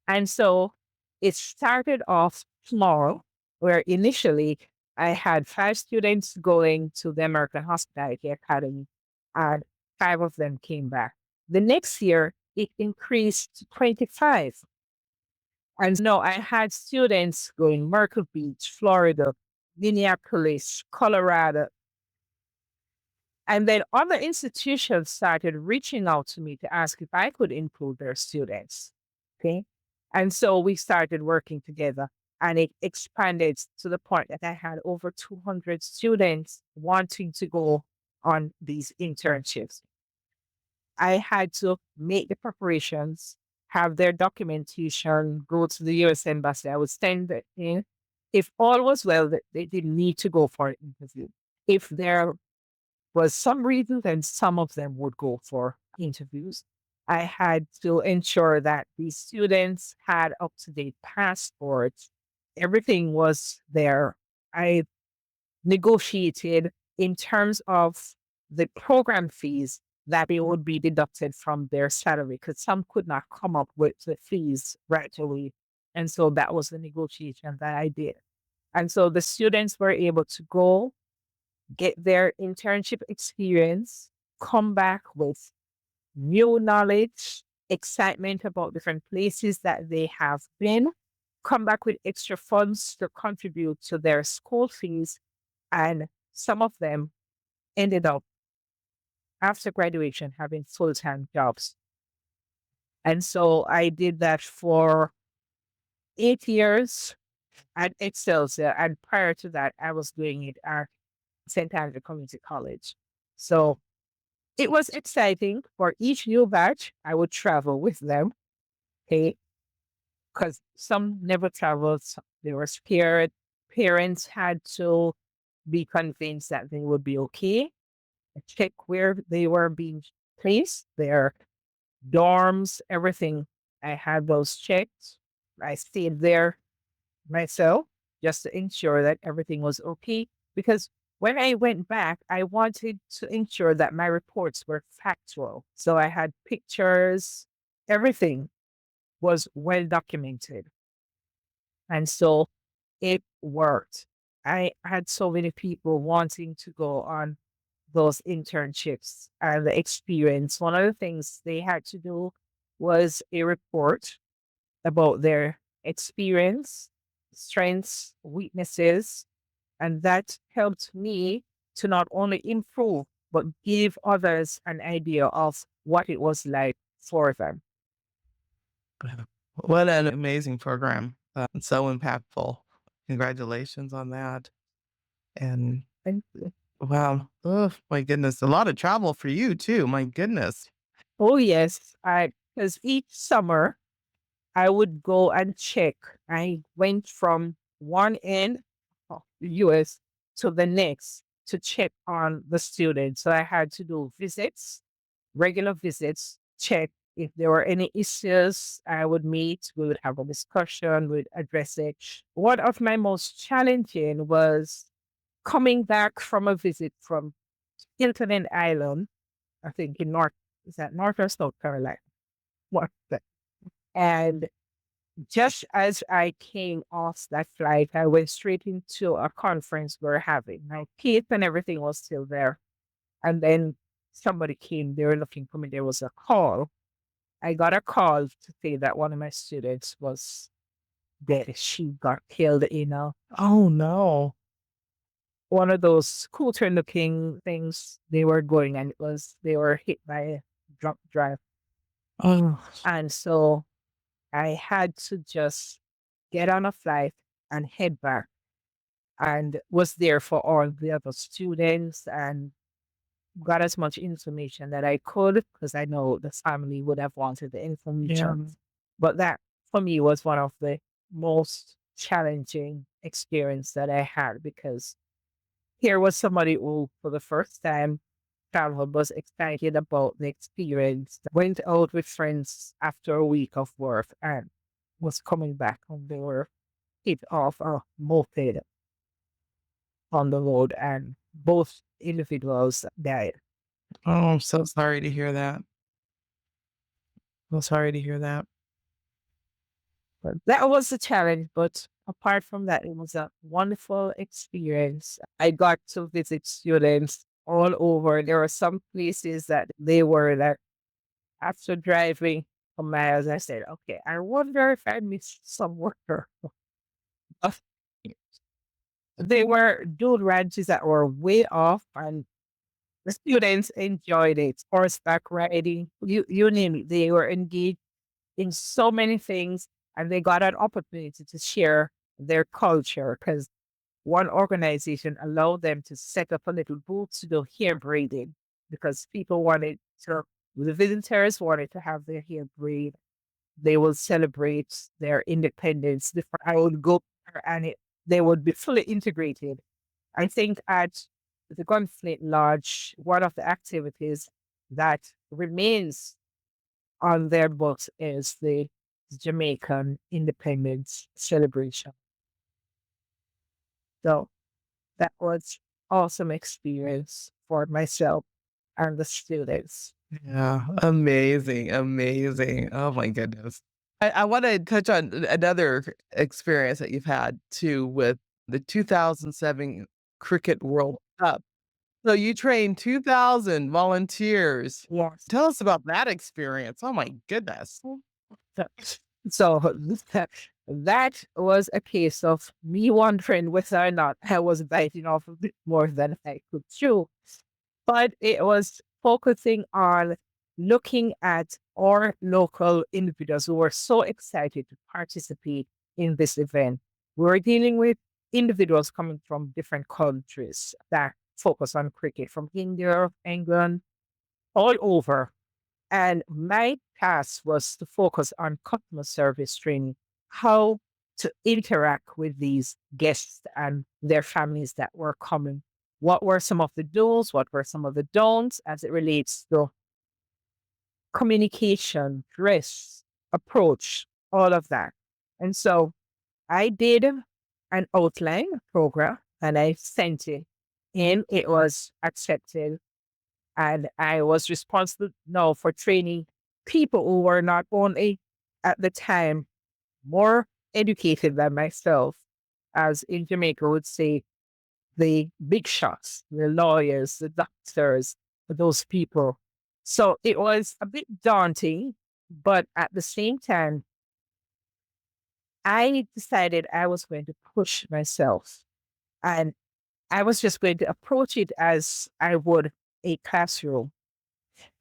And so it started off small, where initially I had 5 students going to the American Hospitality Academy, and 5 of them came back. The next year, it increased to 25. And no, I had students going Myrtle Beach, Florida, Minneapolis, Colorado. And then other institutions started reaching out to me to ask if I could include their students. Okay. And so we started working together and it expanded to the point that I had over 200 students wanting to go on these internships. I had to make the preparations, have their documentation, go to the US Embassy. I would send it in. If all was well, they didn't need to go for an interview. If there was some reason, then some of them would go for interviews. I had to ensure that the students had up to date passports. Everything was there. I negotiated in terms of the program fees that it would be deducted from their salary because some could not come up with the fees right away. And so that was the negotiation that I did. And so the students were able to go get their internship experience, come back with new knowledge, excitement about different places that they have been, come back with extra funds to contribute to their school fees. And some of them ended up after graduation having full time jobs. And so I did that for 8 years at Excelsior. And prior to that, I was doing it at St. Andrew Community College. So it was exciting. For each new batch, I would travel with them. Okay. Because some never traveled. They were scared. Parents had to be convinced that they would be okay. Check where they were being placed, their dorms, everything. I had those checked. I stayed there myself just to ensure that everything was okay. Because when I went back, I wanted to ensure that my reports were factual. So I had pictures, everything was well documented. And so it worked. I had so many people wanting to go on those internships and the experience. One of the things they had to do was a report about their experience, strengths, weaknesses, and that helped me to not only improve, but give others an idea of what it was like for them. What an amazing program. So impactful. Congratulations on that. And And wow. Oh, my goodness. A lot of travel for you too. My goodness. oh, yes, because each summer I would go and check. I went from one end of the US to the next to check on the students. So I had to do visits, regular visits, check if there were any issues. I would meet, we would have a discussion, we'd address it. One of my most challenging was coming back from a visit from Hilton Island, I think in North, is that North or South Carolina? What? And just as I came off that flight, I went straight into a conference we're having. My kit and everything was still there. And then somebody came, they were looking for me. There was a call. I got a call to say that one of my students was dead. She got killed in Oh no. one of those scooter looking things they were going, and they were hit by a drunk drive. Oh, And so I had to just get on a flight and head back and was there for all the other students and got as much information that I could because I know the family would have wanted the yeah. information. But that for me was one of the most challenging experience that I had because here was somebody who for the first time traveled, was excited about the experience, went out with friends after a week of work and was coming back and they were hit off a moped on the road and both individuals died. Oh, I'm so sorry to hear that. So sorry to hear that. But that was a challenge. But apart from that, it was a wonderful experience. I got to visit students all over. There were some places that they were like, after driving for miles, I said, okay, I wonder if I missed somewhere. But they were dual ranches that were way off and the students enjoyed it. Horseback riding, you name it. They were engaged in so many things and they got an opportunity to share their culture because one organization allowed them to set up a little booth to do hair braiding because people wanted to The visitors wanted to have their hair braid. They will celebrate their independence. I would go there and they would be fully integrated. I think at the Gunflint Lodge, one of the activities that remains on their books is the Jamaican independence celebration. So that was awesome experience for myself and the students. Yeah, amazing, amazing. Oh my goodness. I want to touch on another experience that you've had too with the 2007 Cricket World Cup. So you trained 2,000 volunteers. Yes. Tell us about that experience. Oh my goodness. So that was a case of me wondering whether or not I was biting off a bit more than I could chew. But it was focusing on looking at our local individuals who were so excited to participate in this event. We were dealing with individuals coming from different countries that focus on cricket, from India, England, all over. And my task was to focus on customer service training, how to interact with these guests and their families that were coming. What were some of the do's? What were some of the don'ts as it relates to communication, dress, approach, all of that. And so I did an outline program and I sent it in. It was accepted. And I was responsible now for training people who were not only at the time more educated than myself, as in Jamaica would say, the big shots, the lawyers, the doctors, those people. So it was a bit daunting, but at the same time, I decided I was going to push myself and I was just going to approach it as I would a classroom.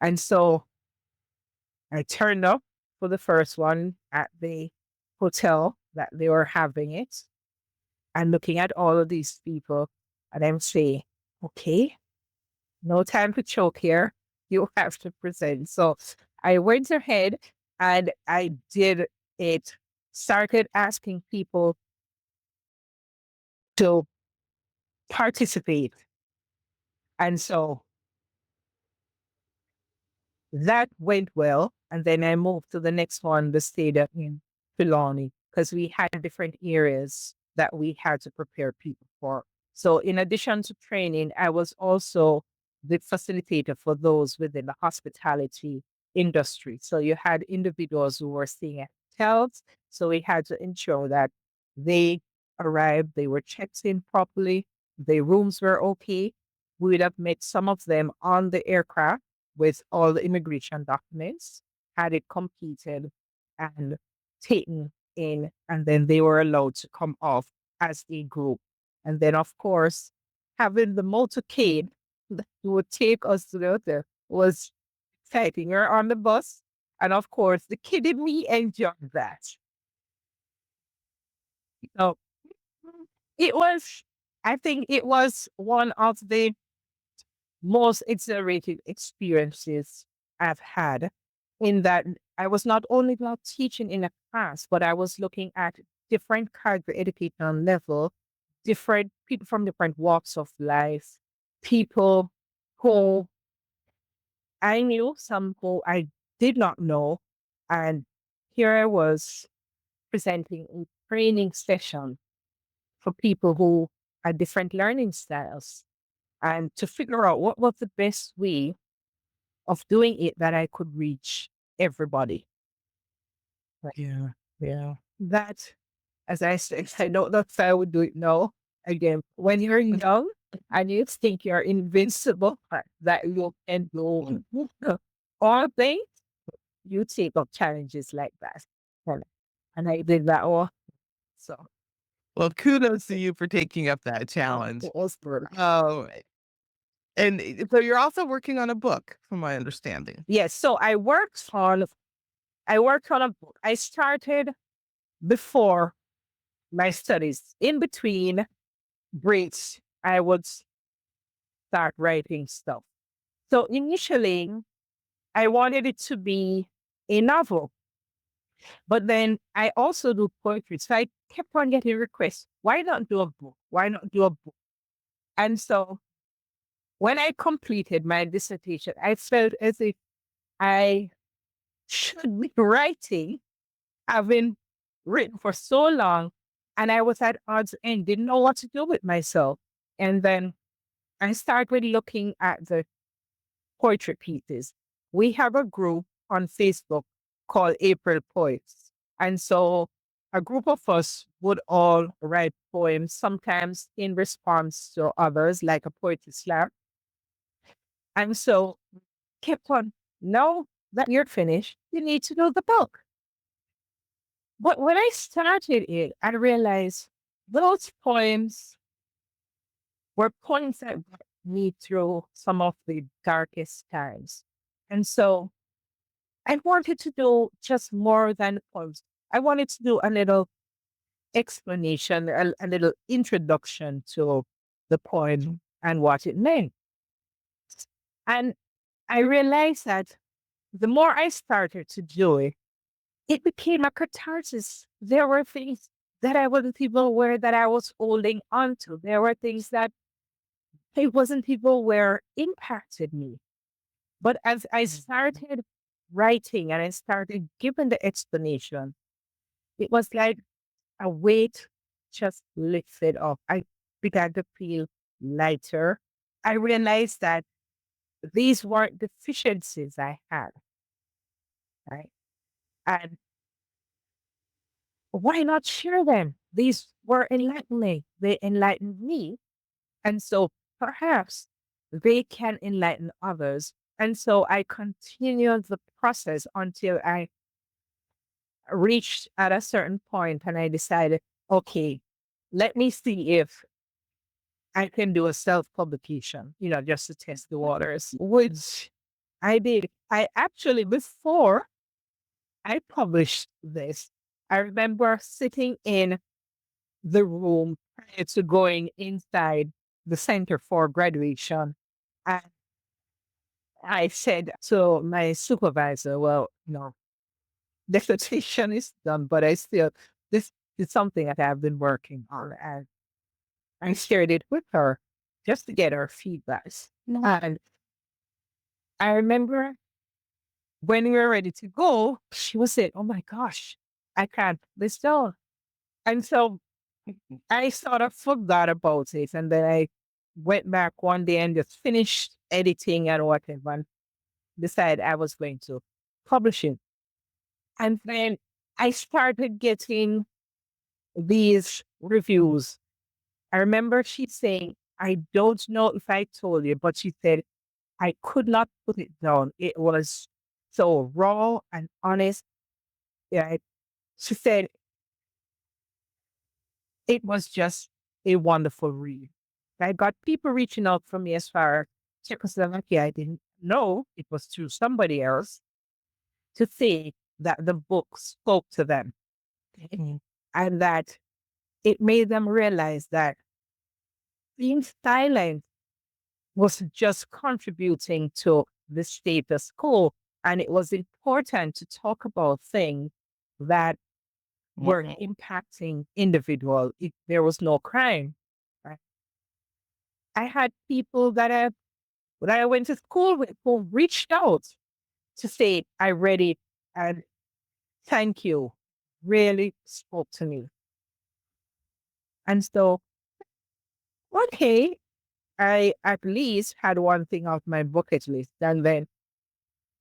And so I turned up for the first one at the hotel that they were having it and looking at all of these people. And I'm saying, okay, no time to choke here. You have to present. So I went ahead and I did it, started asking people to participate. And so that went well. And then I moved to the next one, the stadium in Filani, because we had different areas that we had to prepare people for. So in addition to training, I was also the facilitator for those within the hospitality industry. So you had individuals who were staying at hotels. So we had to ensure that they arrived, they were checked in properly, the rooms were okay. We would have met some of them on the aircraft with all the immigration documents, had it completed and taken in, and then they were allowed to come off as a group. And then, of course, having the motorcade that would take us to the hotel was exciting. You're on the bus. And of course, the kid in me enjoyed that. So it was, I think it was one of the most exhilarating experiences I've had in that I was not only not teaching in a class, but I was looking at different kinds of educational level, different people from different walks of life, people who I knew, some who I did not know. And here I was presenting a training session for people who had different learning styles and to figure out what was the best way of doing it that I could reach everybody. Right. Yeah. Yeah. That, as I said, I don't know if I would do it now. Again, when you're young and you think you're invincible, that you can do all things, you take up challenges like that. And, and I did that all. So Well, kudos to you for taking up that challenge. it was good. Oh, and so you're also working on a book, from my understanding. Yes. So I worked on a book. I started before my studies. In between breaks, I would start writing stuff. So initially, I wanted it to be a novel. But then I also do poetry. So I kept on getting requests. Why not do a book? Why not do a book? And so when I completed my dissertation, I felt as if I should be writing, having written for so long. And I was at odds and didn't know what to do with myself. And then I started looking at the poetry pieces. We have a group on Facebook called April Poets. And so a group of us would all write poems, sometimes in response to others, like a poetry slam. And so kept on, now that you're finished, you need to do the book. But when I started it, I realized those poems were poems that got me through some of the darkest times. And so I wanted to do just more than poems. I wanted to do a little explanation, a little introduction to the poem and what it meant. And I realized that the more I started to do it, it became a catharsis. There were things that I wasn't even aware that I was holding on to. There were things that I wasn't even aware impacted me. But as I started writing and I started giving the explanation, it was like a weight just lifted off. I began to feel lighter. I realized that these weren't deficiencies I had, right? And why not share them? These were enlightening. They enlightened me. And so perhaps they can enlighten others. And so I continued the process until I reached at a certain point and I decided, okay, let me see if I can do a self publication, just to test the waters, which I did. I actually, before I published this, I remember sitting in the room prior to going inside the center for graduation. And I said to my supervisor, well, dissertation is done, but this is something that I've been working on. And I shared it with her just to get her feedback. And I remember when we were ready to go, she was saying, oh my gosh, I can't put this down. And so I sort of forgot about it. And then I went back one day and just finished editing and whatever and decided I was going to publish it. And then I started getting these reviews. I remember she saying, I don't know if I told you, but she said, I could not put it down. It was so raw and honest. Yeah, she said it was just a wonderful read. I got people reaching out from me as far as Czechoslovakia. I didn't know it was through somebody else to say that the book spoke to them. Mhm. And that it made them realize that being silent was just contributing to the status quo. And it was important to talk about things that were impacting individual if there was no crime. Right? I had people that I went to school with who reached out to say, I read it and thank you. Really spoke to me. And so, okay, I at least had one thing off my bucket list. And then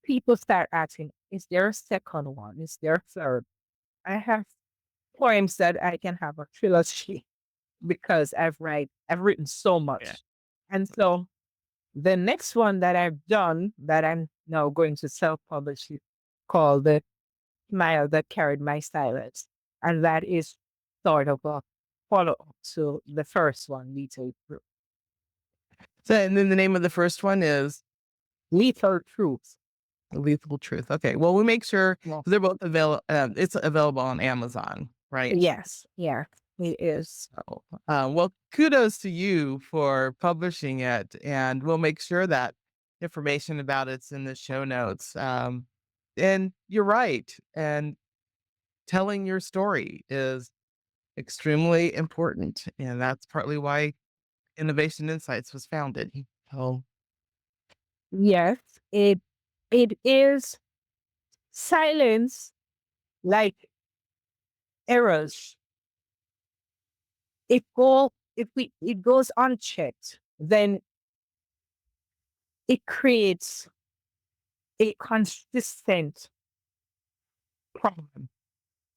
people start asking, is there a second one? Is there a third? I have poems that I can have a trilogy because I've written so much. And so the next one that I've done that I'm now going to self-publish is called The Smile That Carried My Silence. And that is sort of a follow-up to the first one, Lethal Truth. So, and then the name of the first one is Lethal Truth. Lethal Truth. Okay. Well, we make sure Yeah. they're both available. It's available on Amazon, right? Yes. Yeah, it is. So, well, kudos to you for publishing it, and we'll make sure that information about it's in the show notes. And you're right. And telling your story is extremely important. And that's partly why Innovation Insights was founded. So, Yes, it is silence like errors. If we it goes unchecked, then it creates a consistent problem.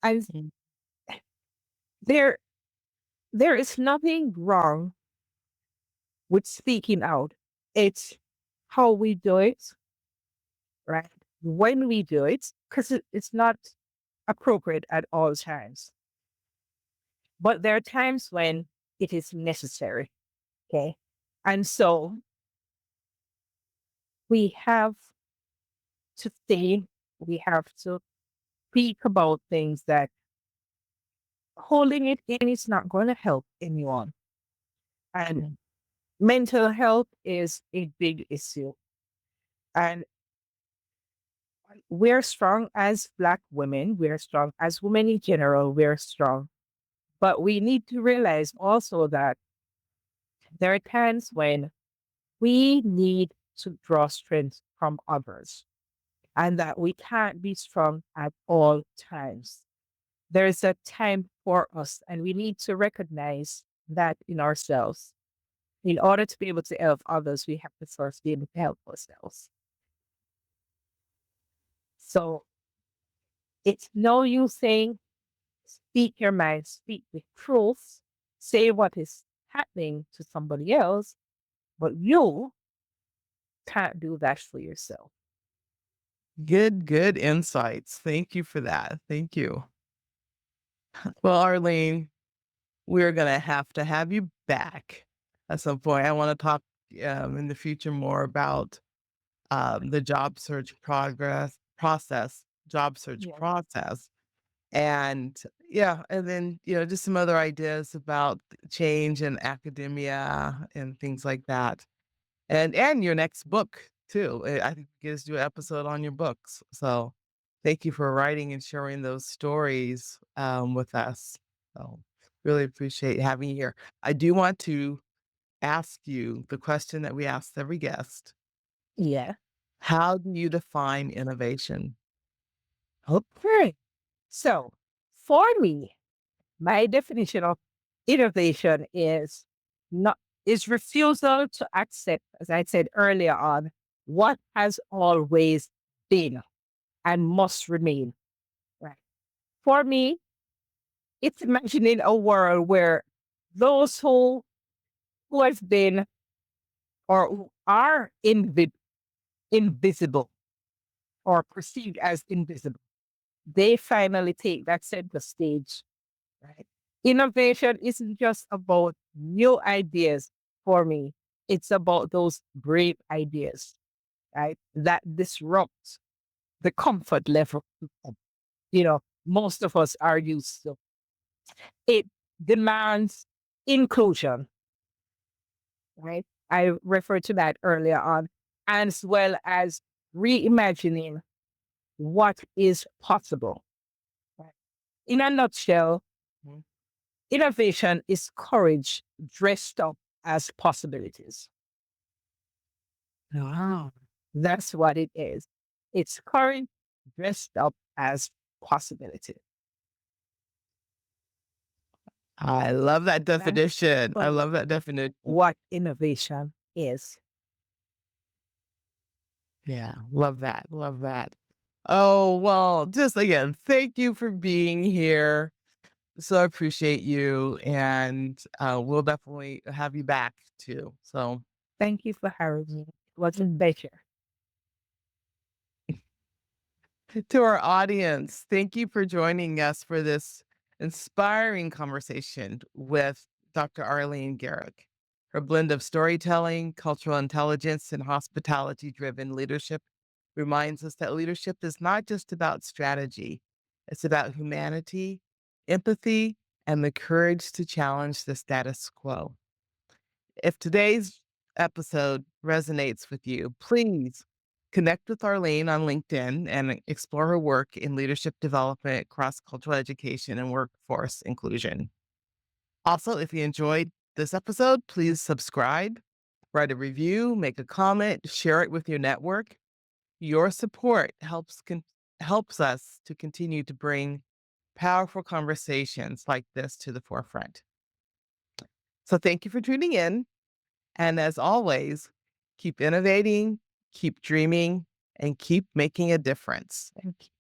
And mm, there there is nothing wrong with speaking out. It's how we do it, right? When we do it, because it's not appropriate at all times. But there are times when it is necessary. Okay. And so we have to think, we have to speak about things that holding it in is not going to help anyone. And mm, mental health is a big issue. And we're strong as Black women, we're strong as women in general, we're strong. But we need to realize also that there are times when we need to draw strength from others and that we can't be strong at all times. There is a time for us, and we need to recognize that in ourselves. In order to be able to help others, we have to first be able to help ourselves. So it's no use saying, speak your mind, speak with truth, say what is happening to somebody else, but you can't do that for yourself. good insights. Thank you for that. Thank you. Well, Arlene, we're going to have you back at some point. I want to talk in the future more about the job search Yes. process. And yeah, and then, just some other ideas about change in academia and things like that. And your next book too. I think you guys do an episode on your books. So thank you for writing and sharing those stories with us. So really appreciate having you here. I do want to ask you the question that we asked every guest. Yeah. How do you define innovation? Okay. So for me, my definition of innovation not is refusal to accept, as I said earlier on, what has always been and must remain. Right. For me, it's imagining a world where those who have been or who are invisible or perceived as invisible, they finally take that center stage. Right. Innovation isn't just about new ideas for me. It's about those great ideas, right? That disrupt the comfort level, most of us are used to. It demands inclusion, right? I referred to that earlier on, as well as reimagining what is possible. Right? In a nutshell, Mhm. innovation is courage dressed up as possibilities. Wow. That's what it is. It's courage dressed up as possibility. I love that That's definition. for I me love that definition. what innovation is. Yeah, love that. Love that. Oh, well, just again, thank you for being here. So I appreciate you, and we'll definitely have you back too. So, Thank you for having me. It was a pleasure. to our audience, thank you for joining us for this inspiring conversation with Dr. Arlene Garrick. Her blend of storytelling, cultural intelligence, and hospitality driven leadership reminds us that leadership is not just about strategy, it's about humanity, empathy, and the courage to challenge the status quo. If today's episode resonates with you, please connect with Arlene on LinkedIn and explore her work in leadership development, cross-cultural education, and workforce inclusion. Also, if you enjoyed this episode, please subscribe, write a review, make a comment, share it with your network. Your support helps us to continue to bring powerful conversations like this to the forefront. So thank you for tuning in. And as always, keep innovating, keep dreaming, and keep making a difference. Thank you.